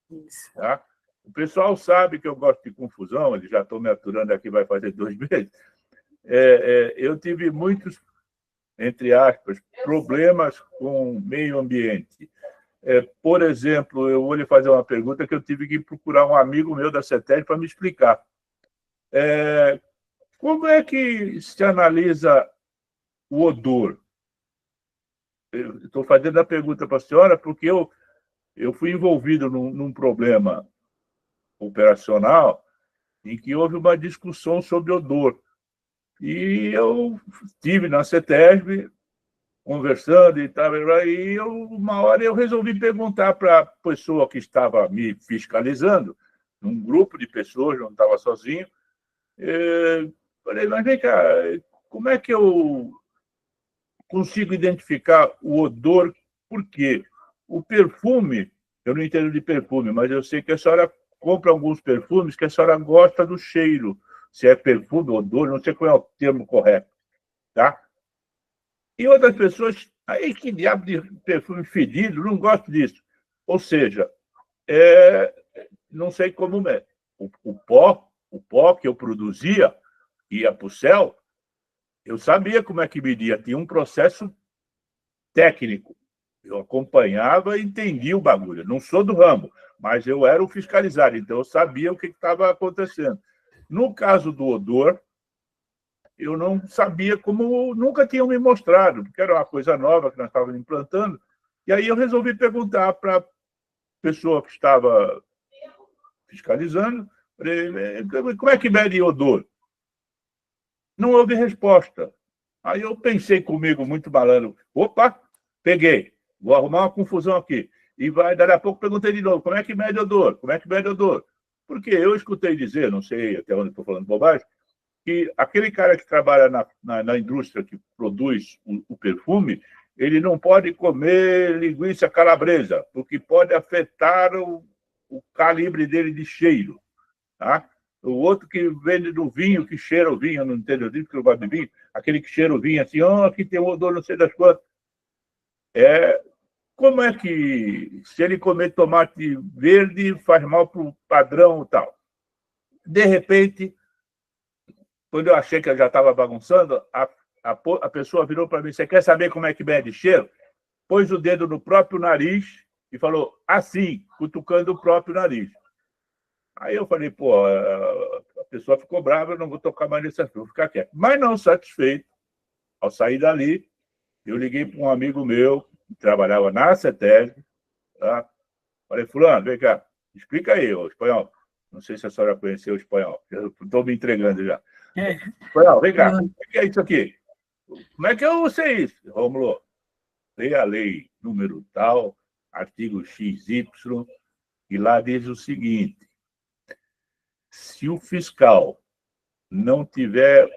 Isso. Tá? O pessoal sabe que eu gosto de confusão, eles já estão me aturando aqui, vai fazer 2 meses. Eu tive muitos, entre aspas, problemas com o meio ambiente. Por exemplo, eu vou lhe fazer uma pergunta que eu tive que procurar um amigo meu da CETESB para me explicar. Como é que se analisa o odor? Estou fazendo a pergunta para a senhora porque eu fui envolvido num problema operacional em que houve uma discussão sobre odor. E eu estive na CETESB conversando e tal, e uma hora eu resolvi perguntar para a pessoa que estava me fiscalizando, num grupo de pessoas, não estava sozinho, falei, mas vem cá, como é que eu consigo identificar o odor? Por quê? O perfume, eu não entendo de perfume, mas eu sei que a senhora compra alguns perfumes que a senhora gosta do cheiro, se é perfume, odor, não sei qual é o termo correto, tá? E outras pessoas, aí que diabo de perfume fedido, não gosto disso. Ou seja, não sei como é. O pó que eu produzia, ia para o céu, eu sabia como é que media, tinha um processo técnico. Eu acompanhava e entendia o bagulho. Não sou do ramo, mas eu era o fiscalizado, então eu sabia o que estava acontecendo. No caso do odor, eu não sabia como, nunca tinham me mostrado, porque era uma coisa nova que nós estávamos implantando. E aí eu resolvi perguntar para a pessoa que estava fiscalizando, como é que mede odor? Não houve resposta. Aí eu pensei comigo, muito malandro, opa, peguei, vou arrumar uma confusão aqui. E daí a pouco perguntei de novo, como é que mede odor? Como é que mede odor? Porque eu escutei dizer, não sei até onde estou falando bobagem, que aquele cara que trabalha na indústria que produz o perfume, ele não pode comer linguiça calabresa, porque pode afetar o calibre dele de cheiro. Tá? O outro que vende do vinho, que cheira o vinho, eu não entendo disso, porque eu gosto de vinho, aquele que cheira o vinho assim, aqui tem um odor não sei das quantas. Como é que, se ele comer tomate verde, faz mal para o padrão e tal? De repente, quando eu achei que eu já estava bagunçando, a pessoa virou para mim, você quer saber como é que mede cheiro? Pôs o dedo no próprio nariz e falou, assim, cutucando o próprio nariz. Aí eu falei, pô, a pessoa ficou brava, eu não vou tocar mais nesse assunto, vou ficar quieto. Mas não satisfeito, ao sair dali, eu liguei para um amigo meu, que trabalhava na CETESB, tá? Falei, fulano, vem cá, explica aí, o espanhol. Não sei se a senhora conheceu o espanhol, eu estou me entregando já. Espanhol, vem cá, o que é isso aqui? Como é que eu sei isso? Rômulo, leia a lei número tal, artigo XY, e lá diz o seguinte, se o fiscal não tiver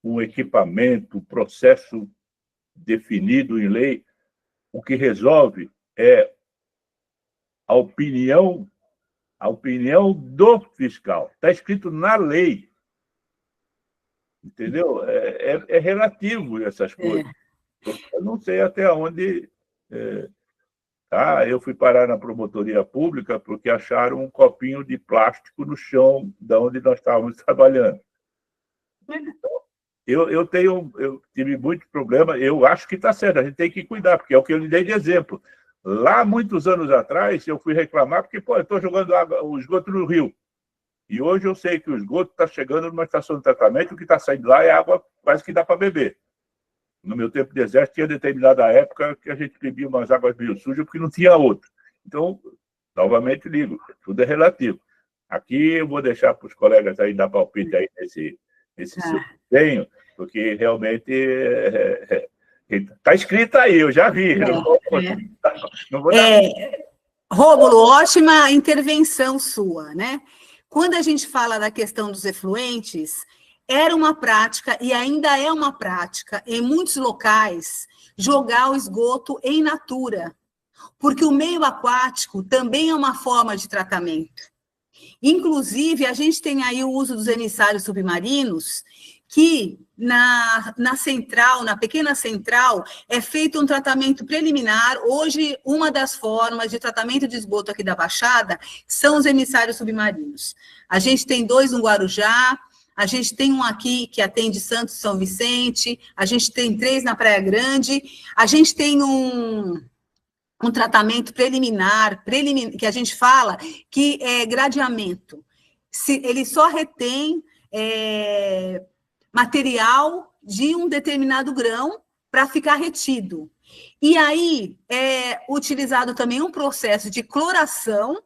um equipamento, um processo definido em lei, o que resolve é a opinião do fiscal. Está escrito na lei. Entendeu? é relativo essas coisas. Eu não sei até onde... eu fui parar na promotoria pública porque acharam um copinho de plástico no chão de onde nós estávamos trabalhando. Eu tive muito problema, eu acho que está certo, a gente tem que cuidar, porque é o que eu lhe dei de exemplo. Lá, muitos anos atrás, eu fui reclamar porque, eu estou jogando o esgoto no rio. E hoje eu sei que o esgoto está chegando numa estação de tratamento, o que está saindo lá é água quase que dá para beber. No meu tempo de exército, tinha determinada época que a gente bebia umas águas meio sujas porque não tinha outra. Então, novamente digo, tudo é relativo. Aqui eu vou deixar para os colegas aí dar palpite aí nesse seu desenho, porque realmente está escrito aí, eu já vi. Não vou dar... Rômulo, ótima intervenção sua, né? Quando a gente fala da questão dos efluentes, era uma prática, e ainda é uma prática, em muitos locais, jogar o esgoto em natura, porque o meio aquático também é uma forma de tratamento. Inclusive, a gente tem aí o uso dos emissários submarinos, que na central, na pequena central, é feito um tratamento preliminar. Hoje, uma das formas de tratamento de esgoto aqui da Baixada são os emissários submarinos. A gente tem 2 no Guarujá, a gente tem um aqui que atende Santos e São Vicente, a gente tem 3 na Praia Grande, a gente tem um tratamento preliminar, que a gente fala que é gradeamento. Ele só retém material de um determinado grão para ficar retido. E aí é utilizado também um processo de cloração,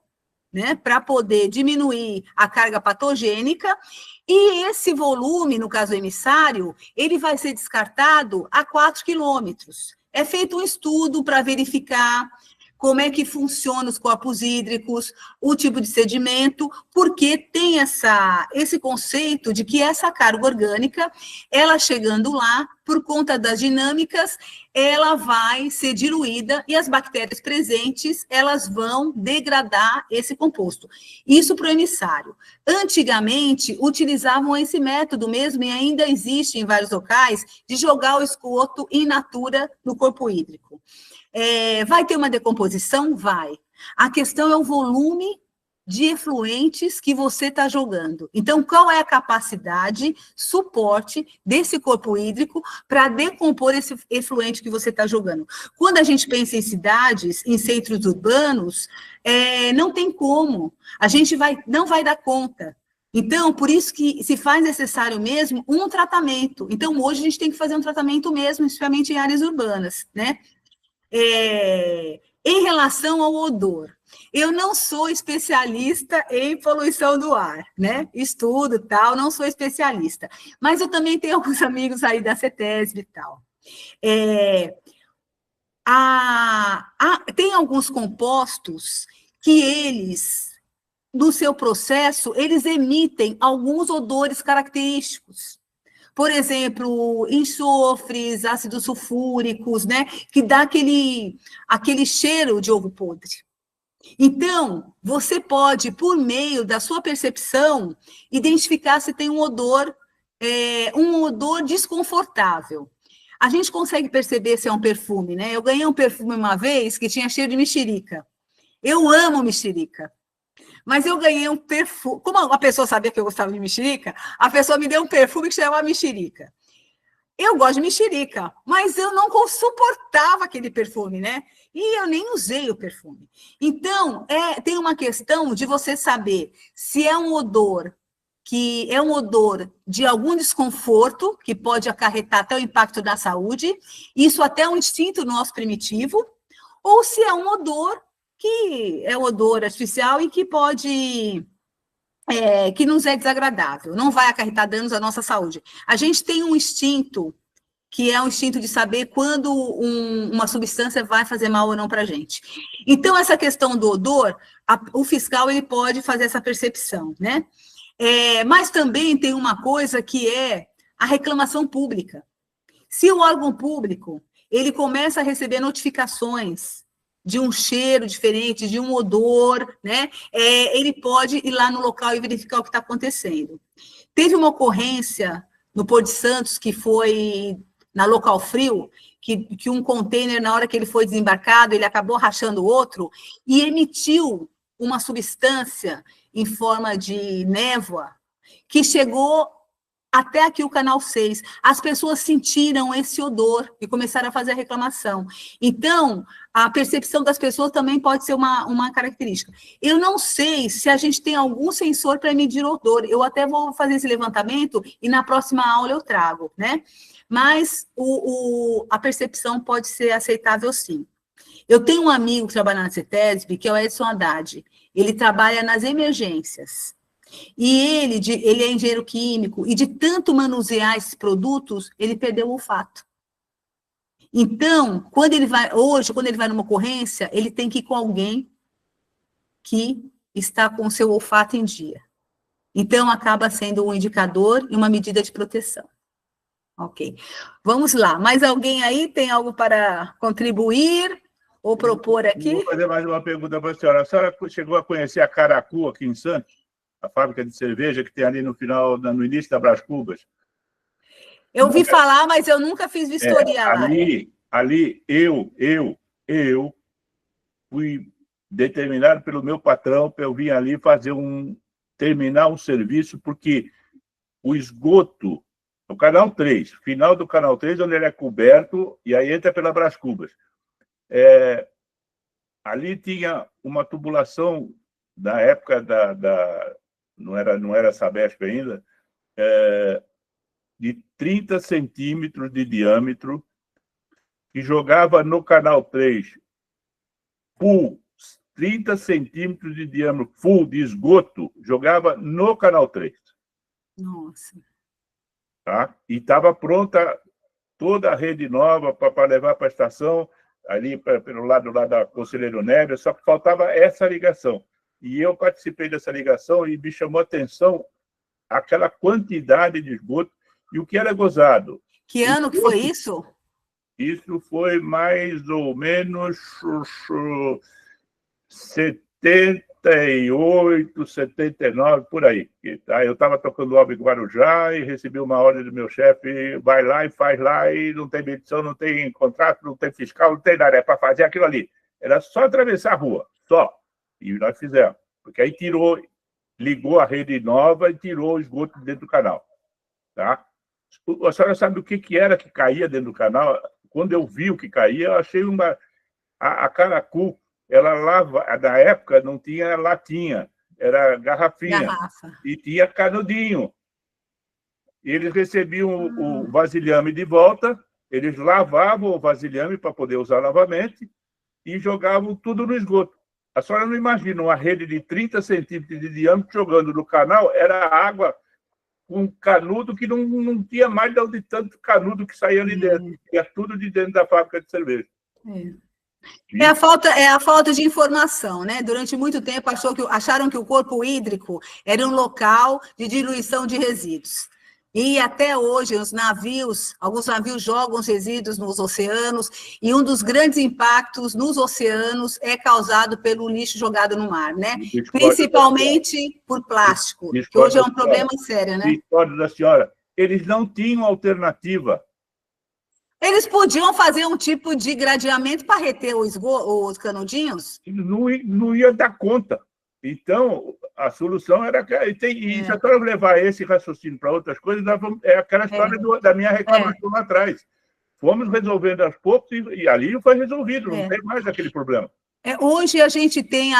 né, para poder diminuir a carga patogênica, e esse volume, no caso emissário, ele vai ser descartado a 4 quilômetros. É feito um estudo para verificar como é que funcionam os corpos hídricos, o tipo de sedimento, porque tem esse conceito de que essa carga orgânica, ela chegando lá, por conta das dinâmicas, ela vai ser diluída e as bactérias presentes, elas vão degradar esse composto. Isso para o emissário. Antigamente, utilizavam esse método mesmo, e ainda existe em vários locais, de jogar o esgoto in natura no corpo hídrico. Vai ter uma decomposição? Vai. A questão é o volume de efluentes que você está jogando. Então, qual é a capacidade, suporte desse corpo hídrico para decompor esse efluente que você está jogando? Quando a gente pensa em cidades, em centros urbanos, não tem como. A gente não vai dar conta. Então, por isso que se faz necessário mesmo um tratamento. Então, hoje a gente tem que fazer um tratamento mesmo, principalmente em áreas urbanas, né? Em relação ao odor, eu não sou especialista em poluição do ar, né? Estudo tal, não sou especialista. Mas eu também tenho alguns amigos aí da CETESB e tal. Tem alguns compostos que eles, no seu processo, eles emitem alguns odores característicos. Por exemplo, enxofres, ácidos sulfúricos, né? Que dá aquele cheiro de ovo podre. Então, você pode, por meio da sua percepção, identificar se tem um odor desconfortável. A gente consegue perceber se é um perfume, né? Eu ganhei um perfume uma vez que tinha cheiro de mexerica. Eu amo mexerica. Mas eu ganhei um perfume. Como a pessoa sabia que eu gostava de mexerica, a pessoa me deu um perfume que chamava mexerica. Eu gosto de mexerica, mas eu não suportava aquele perfume, né? E eu nem usei o perfume. Então, tem uma questão de você saber se é um odor que é um odor de algum desconforto, que pode acarretar até o impacto da saúde, isso até um instinto nosso primitivo, ou se é um odor que é um odor artificial e que pode... que nos é desagradável, não vai acarretar danos à nossa saúde. A gente tem um instinto, que é o instinto de saber quando uma substância vai fazer mal ou não para a gente. Então, essa questão do odor, o fiscal ele pode fazer essa percepção, né? Mas também tem uma coisa que é a reclamação pública. Se o órgão público ele começa a receber notificações de um cheiro diferente, de um odor, né? Ele pode ir lá no local e verificar o que está acontecendo. Teve uma ocorrência no Porto de Santos, que foi na Local Frio, que um container, na hora que ele foi desembarcado, ele acabou rachando o outro e emitiu uma substância em forma de névoa que chegou até aqui o Canal 6. As pessoas sentiram esse odor e começaram a fazer a reclamação. Então, a percepção das pessoas também pode ser uma característica. Eu não sei se a gente tem algum sensor para medir odor. Eu até vou fazer esse levantamento e na próxima aula eu trago, né? Mas a percepção pode ser aceitável, sim. Eu tenho um amigo que trabalha na CETESB, que é o Edson Haddad. Ele trabalha nas emergências. E ele é engenheiro químico, e de tanto manusear esses produtos, ele perdeu o olfato. Então, quando ele vai numa ocorrência, ele tem que ir com alguém que está com o seu olfato em dia. Então, acaba sendo um indicador e uma medida de proteção. Ok. Vamos lá. Mais alguém aí tem algo para contribuir ou propor aqui? Vou fazer mais uma pergunta para a senhora. A senhora chegou a conhecer a Caracu aqui em Santos? A fábrica de cerveja que tem ali no início da Brás Cubas? Eu ouvi falar, mas eu nunca fiz vistoria lá. Ali eu fui determinado pelo meu patrão para eu vir ali terminar um serviço, porque o esgoto, o Canal 3, final do Canal 3, onde ele é coberto, e aí entra pela Brás Cubas. Ali tinha uma tubulação da época não era Sabesp ainda, de 30 centímetros de diâmetro, que jogava no Canal 3 full, 30 centímetros de diâmetro full de esgoto, jogava no Canal 3. Nossa. Tá? E estava pronta toda a rede nova para levar para a estação, ali pelo lado lá da Conselheiro Neves, só que faltava essa ligação. E eu participei dessa ligação e me chamou a atenção aquela quantidade de esgoto e o que era gozado. Que ano que foi isso? Isso foi mais ou menos 78, 79, por aí. Eu estava tocando obra em Guarujá e recebi uma ordem do meu chefe, vai lá e faz lá, e não tem medição, não tem contrato, não tem fiscal, não tem nada, é para fazer aquilo ali. Era só atravessar a rua, só. E nós fizemos, porque aí ligou a rede nova e tirou o esgoto dentro do canal. Tá? A senhora sabe o que era que caía dentro do canal? Quando eu vi o que caía, eu achei a Caracu, ela na época não tinha latinha, era garrafinha. E tinha canudinho. Eles recebiam o vasilhame de volta, eles lavavam o vasilhame para poder usar novamente e jogavam tudo no esgoto. A senhora não imagina uma rede de 30 centímetros de diâmetro jogando no canal, era água com canudo que não tinha mais de tanto canudo que saía ali dentro. Ia tudo de dentro da fábrica de cerveja. É a falta de informação, né? Durante muito tempo acharam que o corpo hídrico era um local de diluição de resíduos. E até hoje, alguns navios jogam os resíduos nos oceanos, e um dos grandes impactos nos oceanos é causado pelo lixo jogado no mar, né? Principalmente por plástico, que hoje é um problema sério, né? Discordo da senhora, eles não tinham alternativa. Eles podiam fazer um tipo de gradeamento para reter os canudinhos? Não ia dar conta. Então, a solução era... E se a senhora levar esse raciocínio para outras coisas, é aquela história da minha reclamação lá atrás. Fomos resolvendo aos poucos e ali foi resolvido, não tem mais aquele problema. Hoje a gente tem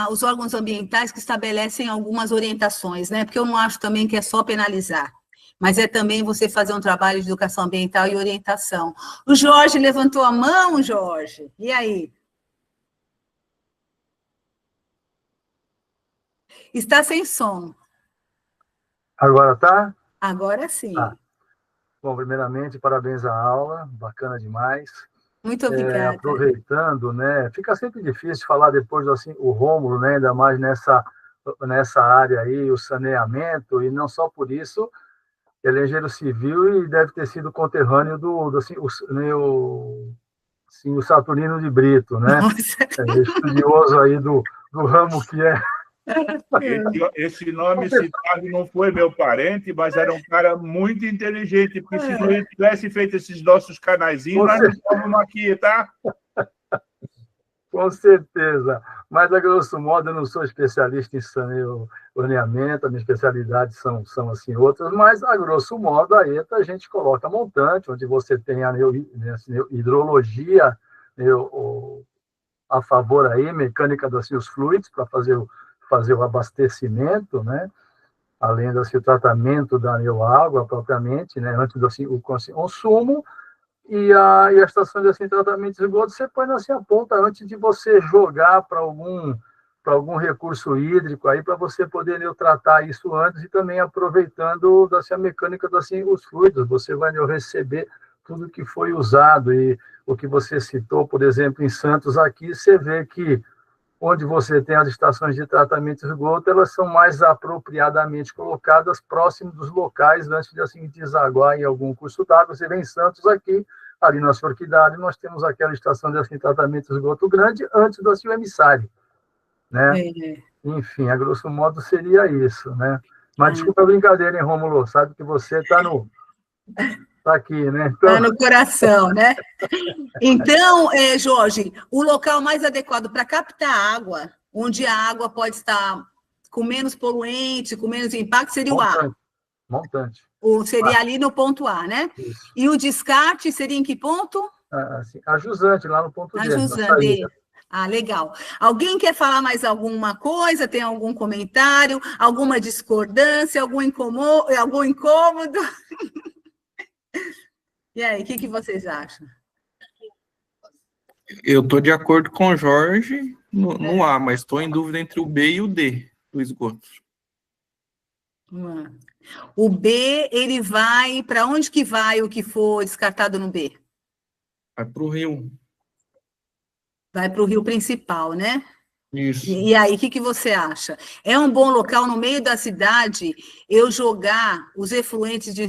os órgãos ambientais que estabelecem algumas orientações, né? Porque eu não acho também que é só penalizar, mas é também você fazer um trabalho de educação ambiental e orientação. O Jorge levantou a mão, Jorge. E aí? Está sem som. Agora tá? Agora sim. Bom, primeiramente, parabéns à aula, bacana demais. Muito obrigada. Aproveitando, né? Fica sempre difícil falar depois assim, o Rômulo, né? Ainda mais nessa área aí, o saneamento, e não só por isso, ele é engenheiro civil e deve ter sido conterrâneo o Saturnino de Brito, né? Estudioso aí do ramo que é Esse nome citado não foi meu parente, mas era um cara muito inteligente, porque se não ele tivesse feito esses nossos canaizinhos, nós não estávamos aqui, tá? Com certeza. Mas, a grosso modo, eu não sou especialista em saneamento, a minha especialidade são assim, outras, mas, a grosso modo, a ETA a gente coloca montante, onde você tem a hidrologia a favor aí, mecânica dos seus fluidos, para fazer o abastecimento, né? Além do tratamento da água propriamente, né? Antes do o consumo, e a estação de tratamento de esgoto, você põe assim a ponta antes de você jogar para algum recurso hídrico aí, para você poder tratar isso antes, e também aproveitando a mecânica os fluidos, você vai receber tudo que foi usado. E o que você citou, por exemplo, em Santos aqui, você vê que onde você tem as estações de tratamento de esgoto, elas são mais apropriadamente colocadas próximo dos locais antes de desaguar em algum curso d'água. Você vê em Santos aqui, ali na sua Orquidade, nós temos aquela estação de tratamento de esgoto grande antes do emissário, né? Enfim, a grosso modo seria isso, né? Mas desculpa a brincadeira, hein, Rômulo? Sabe que você está aqui, né? Então... Tá no coração, né? Então, Jorge, o local mais adequado para captar água, onde a água pode estar com menos poluente, com menos impacto, seria o A. Montante. Seria ali no ponto A, né? Isso. E o descarte seria em que ponto? Assim, a jusante, lá no ponto D. Jusante. Legal. Alguém quer falar mais alguma coisa? Tem algum comentário? Alguma discordância? Algum incômodo? E aí, o que vocês acham? Eu estou de acordo com o Jorge no A, mas estou em dúvida entre o B e o D do esgoto. O B, ele vai... Para onde que vai o que for descartado no B? Vai para o rio. Vai para o rio principal, né? Isso. E aí, o que você acha? É um bom local, no meio da cidade, eu jogar os efluentes de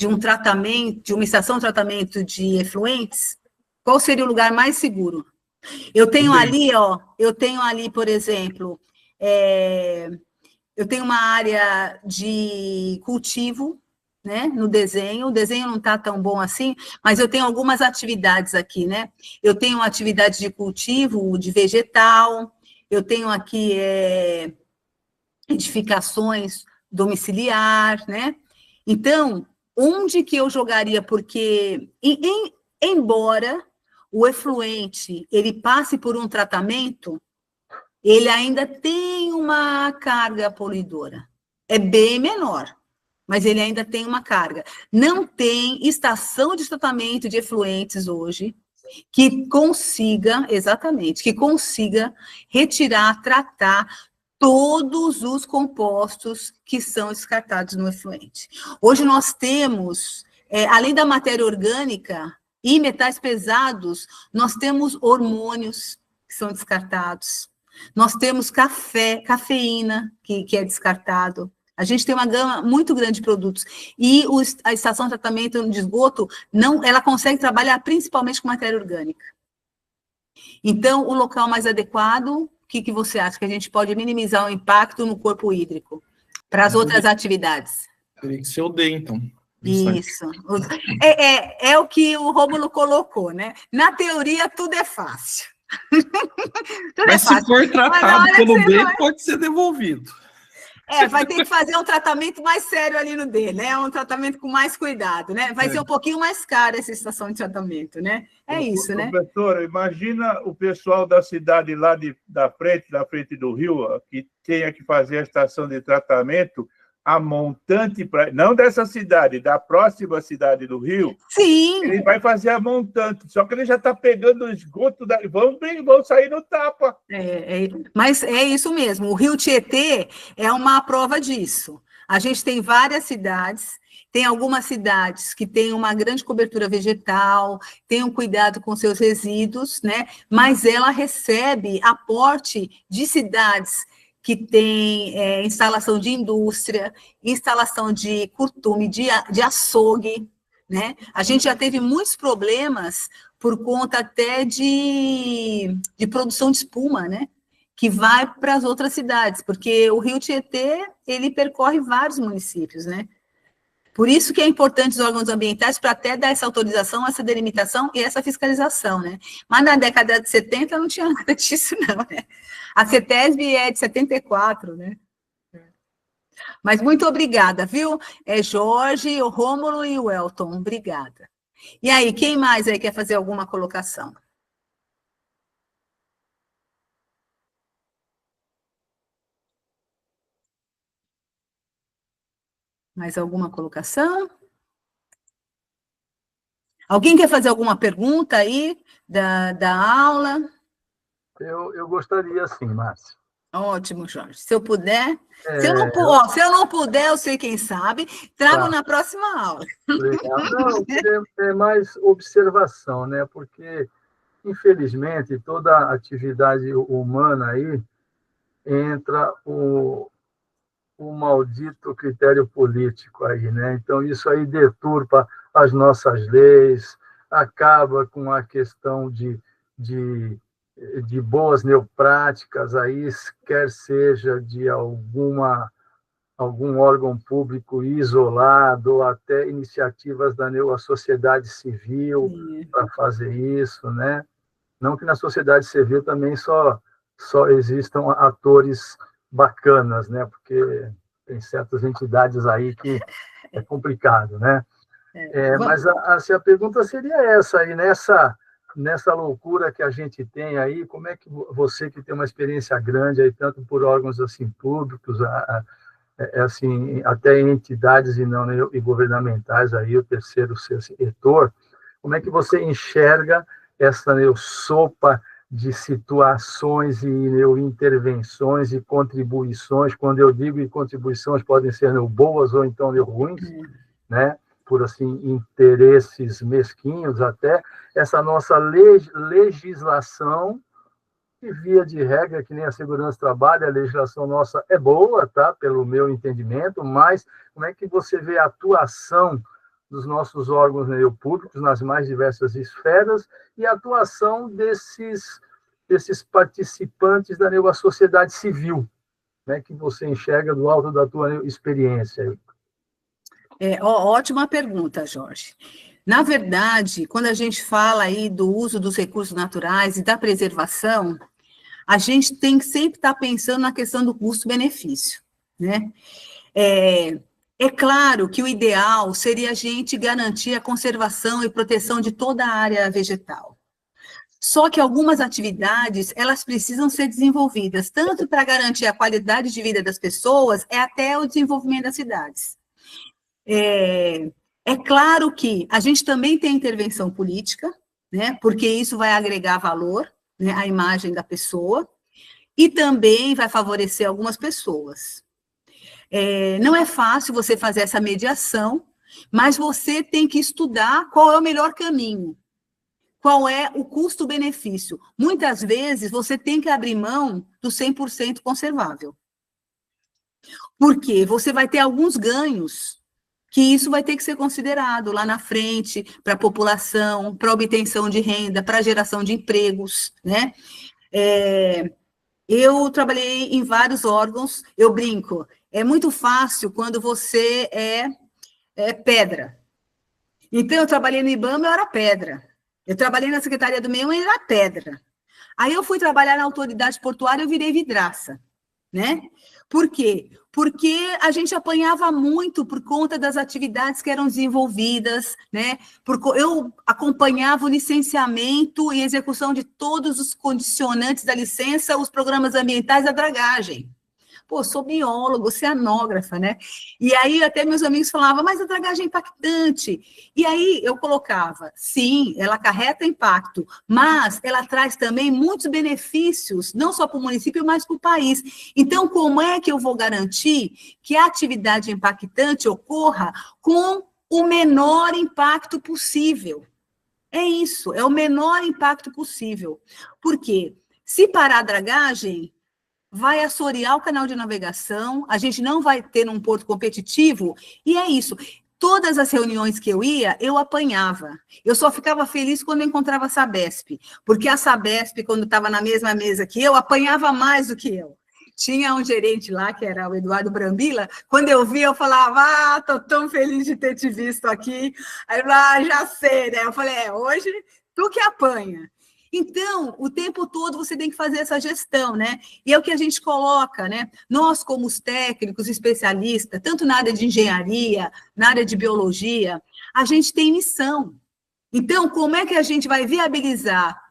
um tratamento, de uma estação de tratamento de efluentes? Qual seria o lugar mais seguro? Eu tenho ali, por exemplo, eu tenho uma área de cultivo, né, no desenho. O desenho não está tão bom assim, mas eu tenho algumas atividades aqui, né? Eu tenho atividade de cultivo, de vegetal, eu tenho aqui edificações domiciliar, né? Então, onde que eu jogaria? Porque, embora o efluente ele passe por um tratamento, ele ainda tem uma carga poluidora. É bem menor, mas ele ainda tem uma carga. Não tem estação de tratamento de efluentes hoje que consiga retirar, tratar todos os compostos que são descartados no efluente. Hoje nós temos, além da matéria orgânica e metais pesados, nós temos hormônios que são descartados. Nós temos cafeína, que é descartado. A gente tem uma gama muito grande de produtos. E a estação de tratamento de esgoto, ela consegue trabalhar principalmente com matéria orgânica. Então, o local mais adequado, o que você acha? Que a gente pode minimizar o impacto no corpo hídrico para as outras atividades? Teria que ser o D, então. Isso. É o que o Rômulo colocou, né? Na teoria, tudo é fácil. Mas se for tratado pelo B, pode ser devolvido. Vai ter que fazer um tratamento mais sério ali no D, né? Um tratamento com mais cuidado, né? Vai ser um pouquinho mais caro essa estação de tratamento, né? Isso, né? Professora, imagina o pessoal da cidade lá da frente do rio, que tenha que fazer a estação de tratamento, a montante, não dessa cidade, da próxima cidade do rio. Sim. Ele vai fazer a montante, só que ele já está pegando o esgoto, vão sair no tapa. Mas é isso mesmo, o Rio Tietê é uma prova disso. A gente tem várias cidades, tem algumas cidades que têm uma grande cobertura vegetal, tem um cuidado com seus resíduos, né? Mas ela recebe aporte de cidades que tem instalação de indústria, instalação de curtume, de açougue, né? A gente já teve muitos problemas por conta até de produção de espuma, né? que vai para as outras cidades, porque o Rio Tietê, ele percorre vários municípios, né? Por isso que é importante os órgãos ambientais para até dar essa autorização, essa delimitação e essa fiscalização, né? Mas na década de 70 não tinha nada disso, não, né? A CETESB é de 74, né? Mas muito obrigada, viu? Jorge, o Rômulo e o Elton, obrigada. E aí, quem mais aí quer fazer alguma colocação? Mais alguma colocação? Alguém quer fazer alguma pergunta aí da aula? Eu gostaria, sim, Márcia. Ótimo, Jorge. Se eu puder. Se eu não puder, eu sei quem sabe, trago na próxima aula. Legal. Não, é mais observação, né? Porque, infelizmente, toda atividade humana aí entra o maldito critério político aí, né? Então, isso aí deturpa as nossas leis, acaba com a questão de boas neopráticas aí, quer seja de algum órgão público isolado, ou até iniciativas da sociedade civil para fazer isso, né? Não que na sociedade civil também só existam atores bacanas, né? Porque tem certas entidades aí que é complicado, né? Mas assim, a pergunta seria essa aí, nessa loucura que a gente tem aí, como é que você que tem uma experiência grande aí, tanto por órgãos assim públicos, assim, até entidades e governamentais aí, o terceiro setor, como é que você enxerga essa sopa de situações e intervenções e contribuições? Quando eu digo contribuições, podem ser boas ou então ruins, né? Por assim, interesses mesquinhos até, essa nossa legislação, que via de regra, que nem a segurança do trabalho, a legislação nossa é boa, tá? Pelo meu entendimento, mas como é que você vê a atuação dos nossos órgãos públicos nas mais diversas esferas e a atuação desses participantes da sociedade civil, né? Que você enxerga do alto da tua experiência? Ótima pergunta, Jorge. Na verdade, quando a gente fala aí do uso dos recursos naturais e da preservação, a gente tem que sempre estar pensando na questão do custo-benefício, né? É claro que o ideal seria a gente garantir a conservação e proteção de toda a área vegetal. Só que algumas atividades, elas precisam ser desenvolvidas, tanto para garantir a qualidade de vida das pessoas, até o desenvolvimento das cidades. É claro que a gente também tem intervenção política, né, porque isso vai agregar valor, né, à imagem da pessoa, e também vai favorecer algumas pessoas. Não é fácil você fazer essa mediação, mas você tem que estudar qual é o melhor caminho, qual é o custo-benefício. Muitas vezes, você tem que abrir mão do 100% conservável, porque você vai ter alguns ganhos, que isso vai ter que ser considerado lá na frente, para a população, para a obtenção de renda, para a geração de empregos, né? Eu trabalhei em vários órgãos, eu brinco, é muito fácil quando você é pedra. Então, eu trabalhei no IBAMA, eu era pedra. Eu trabalhei na Secretaria do Meio, eu era pedra. Aí eu fui trabalhar na autoridade portuária, eu virei vidraça, né? Por quê? Porque a gente apanhava muito por conta das atividades que eram desenvolvidas, né? Eu acompanhava o licenciamento e execução de todos os condicionantes da licença, os programas ambientais da dragagem. Pô, sou biólogo, oceanógrafa, né? E aí até meus amigos falavam, mas a dragagem é impactante. E aí eu colocava, sim, ela acarreta impacto, mas ela traz também muitos benefícios, não só para o município, mas para o país. Então, como é que eu vou garantir que a atividade impactante ocorra com o menor impacto possível? É isso, é o menor impacto possível. Por quê? Se parar a dragagem, vai assorear o canal de navegação, a gente não vai ter um porto competitivo, e é isso. todas as reuniões que eu ia, eu apanhava. Eu só ficava feliz quando eu encontrava a Sabesp, porque a Sabesp, quando estava na mesma mesa que eu, apanhava mais do que eu. Tinha um gerente lá, que era o Eduardo Brambila, quando eu via, eu falava, tô tão feliz de ter te visto aqui. Aí eu falava, já sei, né? Eu falei, hoje tu que apanha. Então, o tempo todo você tem que fazer essa gestão, né? E é o que a gente coloca, né? Nós, como os técnicos, especialistas, tanto na área de engenharia, na área de biologia, a gente tem missão. Então, como é que a gente vai viabilizar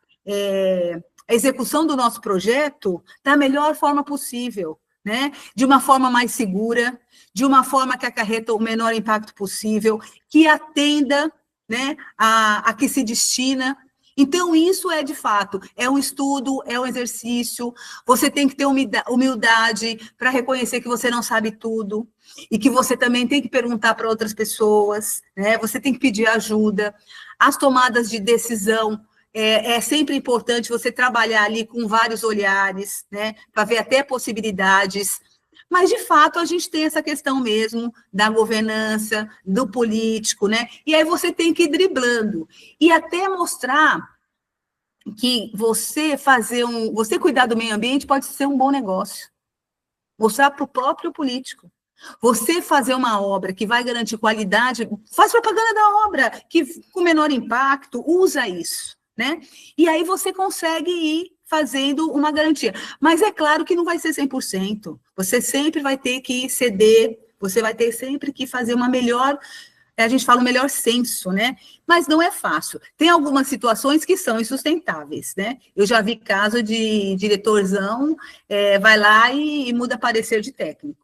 a execução do nosso projeto da melhor forma possível, né? De uma forma mais segura, de uma forma que acarreta o menor impacto possível, que atenda, né, a que se destina. Então, isso é, de fato, é um estudo, é um exercício, você tem que ter humildade para reconhecer que você não sabe tudo, e que você também tem que perguntar para outras pessoas, né? Você tem que pedir ajuda. As tomadas de decisão, é sempre importante você trabalhar ali com vários olhares, né? Para ver até possibilidades. Mas, de fato, a gente tem essa questão mesmo da governança, do político, né? E aí você tem que ir driblando. E até mostrar que você cuidar do meio ambiente pode ser um bom negócio. Mostrar para o próprio político. Você fazer uma obra que vai garantir qualidade, faz propaganda da obra, que com menor impacto, usa isso, né? E aí você consegue ir fazendo uma garantia. Mas é claro que não vai ser 100%. Você sempre vai ter que ceder, você vai ter sempre que fazer uma melhor, a gente fala o melhor senso, né? Mas não é fácil. Tem algumas situações que são insustentáveis, né? Eu já vi caso de diretorzão, vai lá e muda parecer de técnico,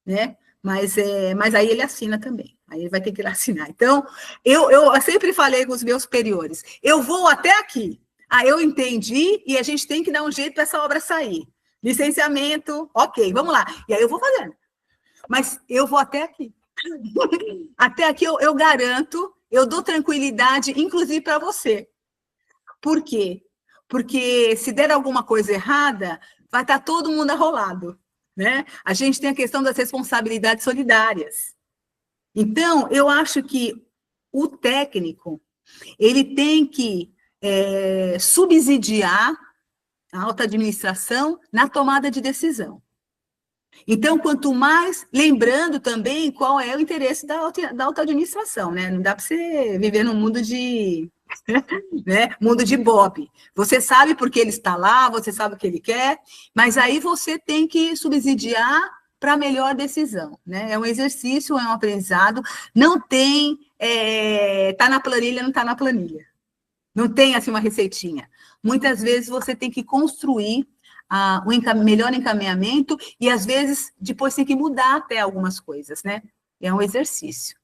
né? Mas aí ele assina também. Aí ele vai ter que ir lá assinar. Então, eu sempre falei com os meus superiores, eu vou até aqui. Eu entendi e a gente tem que dar um jeito para essa obra sair. Licenciamento, ok, vamos lá. E aí eu vou fazendo. Mas eu vou até aqui. Até aqui eu garanto, eu dou tranquilidade, inclusive para você. Por quê? Porque se der alguma coisa errada, vai estar todo mundo arrolado, né? A gente tem a questão das responsabilidades solidárias. Então, eu acho que o técnico, ele tem que subsidiar a alta administração na tomada de decisão. Então, quanto mais, lembrando também qual é o interesse da alta administração, né? Não dá para você viver num mundo de, né? Mundo de Bob. Você sabe porque ele está lá, você sabe o que ele quer, mas aí você tem que subsidiar para a melhor decisão, né? É um exercício, é um aprendizado, não tem, tá na planilha, não está na planilha. Não tem, assim, uma receitinha. Muitas vezes você tem que construir o melhor encaminhamento e, às vezes, depois tem que mudar até algumas coisas, né? É um exercício.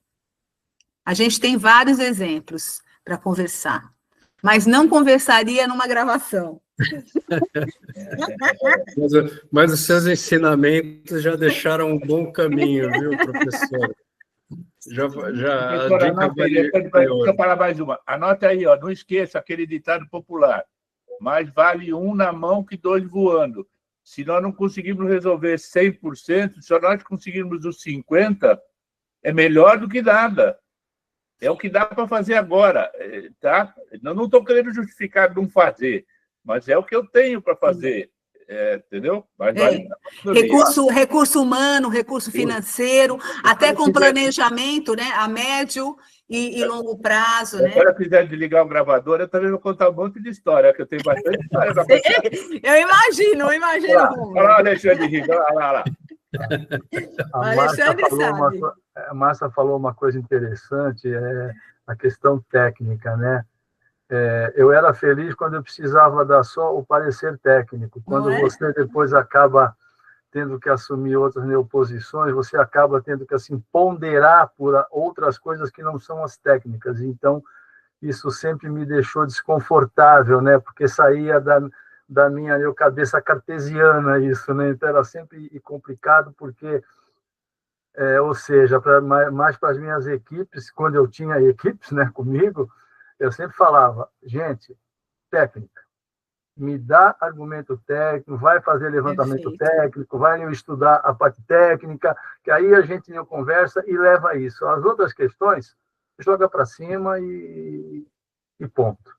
A gente tem vários exemplos para conversar, mas não conversaria numa gravação. Mas os seus ensinamentos já deixaram um bom caminho, viu, professor? Deixa eu falar mais uma. Anota aí, ó, não esqueça aquele ditado popular. Mais vale um na mão que dois voando. Se nós não conseguirmos resolver 100%, se nós conseguirmos os 50%, é melhor do que nada. É o que dá para fazer agora, tá? Eu não estou querendo justificar não fazer, mas é o que eu tenho para fazer. Entendeu? Mas vale recurso humano, recurso financeiro, até com planejamento, né, a médio e longo prazo. Né? Se eu quiser desligar o gravador, eu também vou contar um monte de história, que eu tenho bastante história para contar. Eu imagino. Olha lá, Alexandre Riga, olha lá. A Márcia falou uma coisa interessante, a questão técnica, né? Eu era feliz quando eu precisava dar só o parecer técnico. Quando você depois acaba tendo que assumir outras posições, você acaba tendo que assim, ponderar por outras coisas que não são as técnicas. Então, isso sempre me deixou desconfortável, né? Porque saía da minha cabeça cartesiana isso, né? Então, era sempre complicado, porque... ou seja, mais para as minhas equipes, quando eu tinha equipes, né, comigo, eu sempre falava, gente, técnica. me dá argumento técnico, vai fazer levantamento técnico, vai estudar a parte técnica, que aí a gente conversa e leva isso. As outras questões, joga para cima e ponto.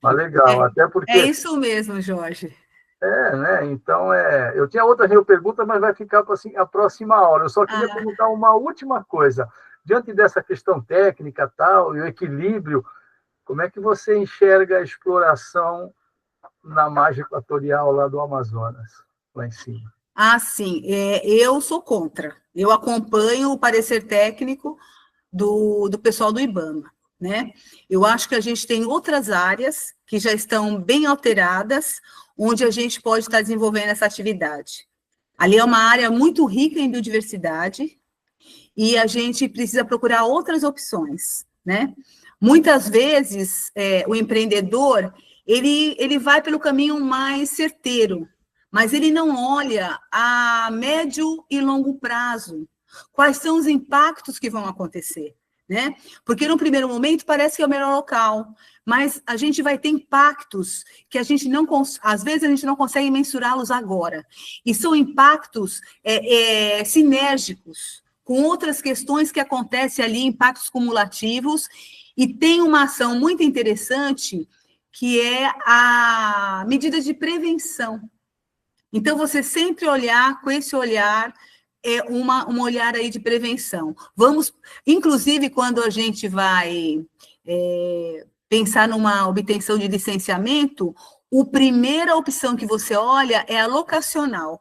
Mas legal, até porque... É isso mesmo, Jorge. Né? Então, eu tinha outra pergunta, mas vai ficar para assim, a próxima aula. Eu só queria perguntar uma última coisa. Diante dessa questão técnica tal, e o equilíbrio, como é que você enxerga a exploração na margem equatorial lá do Amazonas, lá em cima? Sim. Eu sou contra. Eu acompanho o parecer técnico do pessoal do IBAMA, né? Eu acho que a gente tem outras áreas que já estão bem alteradas, onde a gente pode estar desenvolvendo essa atividade. Ali é uma área muito rica em biodiversidade e a gente precisa procurar outras opções, né? Muitas vezes, o empreendedor, ele vai pelo caminho mais certeiro, mas ele não olha a médio e longo prazo. Quais são os impactos que vão acontecer, né? Porque no primeiro momento parece que é o melhor local, mas a gente vai ter impactos que a gente não, às vezes a gente não consegue mensurá-los agora. E são impactos sinérgicos, com outras questões que acontecem ali, impactos cumulativos, e tem uma ação muito interessante, que é a medida de prevenção. Então, você sempre olhar com esse olhar, um olhar aí de prevenção. Vamos, inclusive, quando a gente vai pensar numa obtenção de licenciamento, a primeira opção que você olha é a locacional.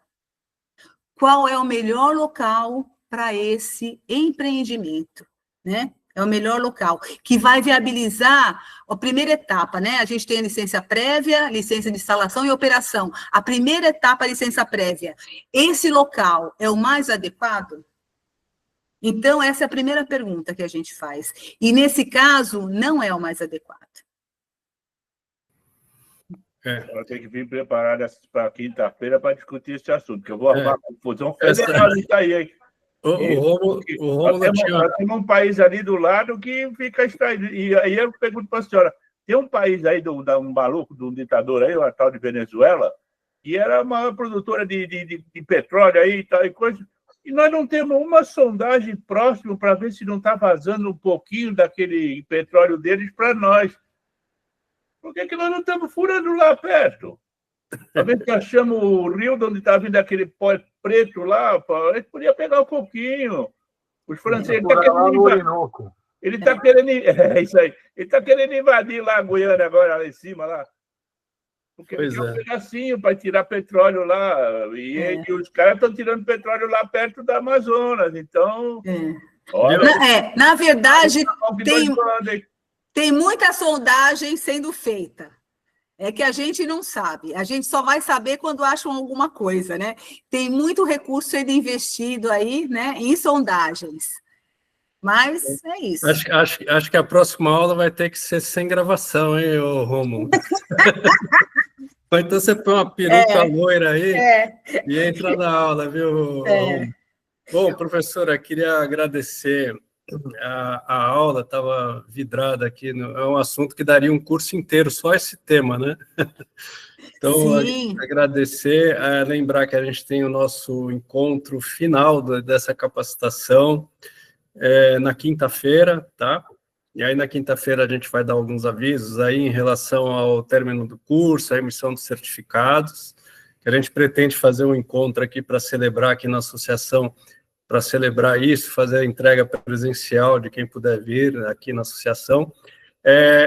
Qual é o melhor local para esse empreendimento, né? É o melhor local, que vai viabilizar a primeira etapa, né? A gente tem a licença prévia, licença de instalação e operação. A primeira etapa é a licença prévia. Esse local é o mais adequado? Então, essa é a primeira pergunta que a gente faz. E, nesse caso, não é o mais adequado. Ela tem que vir preparada para quinta-feira para discutir esse assunto, que eu vou arrumar confusão federal isso aí, hein? O Rômulo nós temos um país ali do lado que fica extraído. E aí eu pergunto para a senhora, tem um país aí, um maluco, de um ditador aí, o tal de Venezuela, que era a maior produtora de petróleo aí e tal e coisa, e nós não temos uma sondagem próxima para ver se não está vazando um pouquinho daquele petróleo deles para nós. Por que nós não estamos furando lá perto? Talvez que achamos o rio de onde está vindo aquele pó preto lá, a gente podia pegar um pouquinho. Os franceses ele está querendo isso aí. Ele está querendo invadir lá a Guiana agora, lá em cima, lá. Porque é um pedacinho para tirar petróleo lá. E os caras estão tirando petróleo lá perto da Amazonas. Então, olha, na verdade, tem muita sondagem sendo feita. É que a gente não sabe. A gente só vai saber quando acham alguma coisa, né? Tem muito recurso sendo investido aí, né, em sondagens. Mas é isso. Acho que a próxima aula vai ter que ser sem gravação, hein, Rômulo? Ou então você põe uma peruca loira aí e entra na aula, viu? Bom, professora, queria agradecer a aula, estava vidrada aqui, é um assunto que daria um curso inteiro, só esse tema, né? Então, agradecer, lembrar que a gente tem o nosso encontro final dessa capacitação na quinta-feira, tá? E aí, na quinta-feira, a gente vai dar alguns avisos aí em relação ao término do curso, a emissão dos certificados, que a gente pretende fazer um encontro aqui para celebrar aqui na associação, para celebrar isso, fazer a entrega presencial de quem puder vir aqui na associação.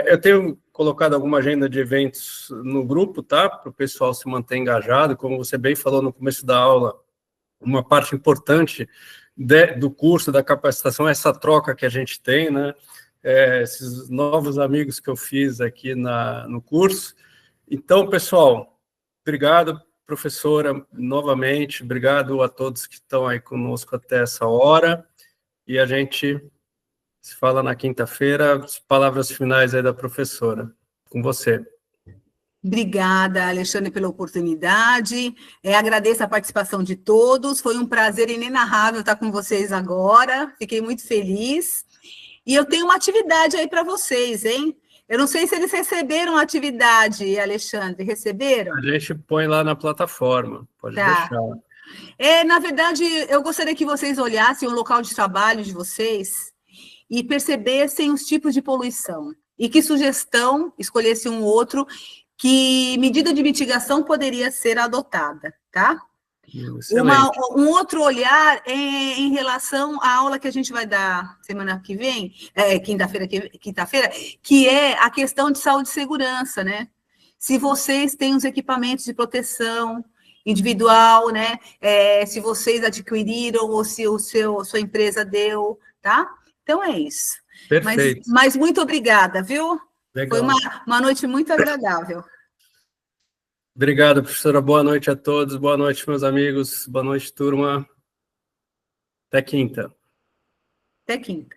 Eu tenho colocado alguma agenda de eventos no grupo, tá? Para o pessoal se manter engajado. Como você bem falou no começo da aula, uma parte importante do curso, da capacitação, é essa troca que a gente tem, né? Esses novos amigos que eu fiz aqui no curso. Então, pessoal, obrigado, professora, novamente, obrigado a todos que estão aí conosco até essa hora, e a gente se fala na quinta-feira. As palavras finais aí da professora, com você. Obrigada, Alexandre, pela oportunidade, agradeço a participação de todos, foi um prazer inenarrável estar com vocês agora, fiquei muito feliz, e eu tenho uma atividade aí para vocês, hein? Eu não sei se eles receberam a atividade, Alexandre. Receberam? A gente põe lá na plataforma, pode deixar. Na verdade, eu gostaria que vocês olhassem o local de trabalho de vocês e percebessem os tipos de poluição. E que sugestão, escolhesse um outro, que medida de mitigação poderia ser adotada, tá? Um outro olhar em relação à aula que a gente vai dar semana que vem, quinta-feira, que é a questão de saúde e segurança, né? Se vocês têm os equipamentos de proteção individual, né? Se vocês adquiriram ou se sua empresa deu, tá? Então é isso. Perfeito. Mas muito obrigada, viu? Legal. Foi uma noite muito agradável. Obrigado, professora. Boa noite a todos. Boa noite, meus amigos. Boa noite, turma. Até quinta. Até quinta.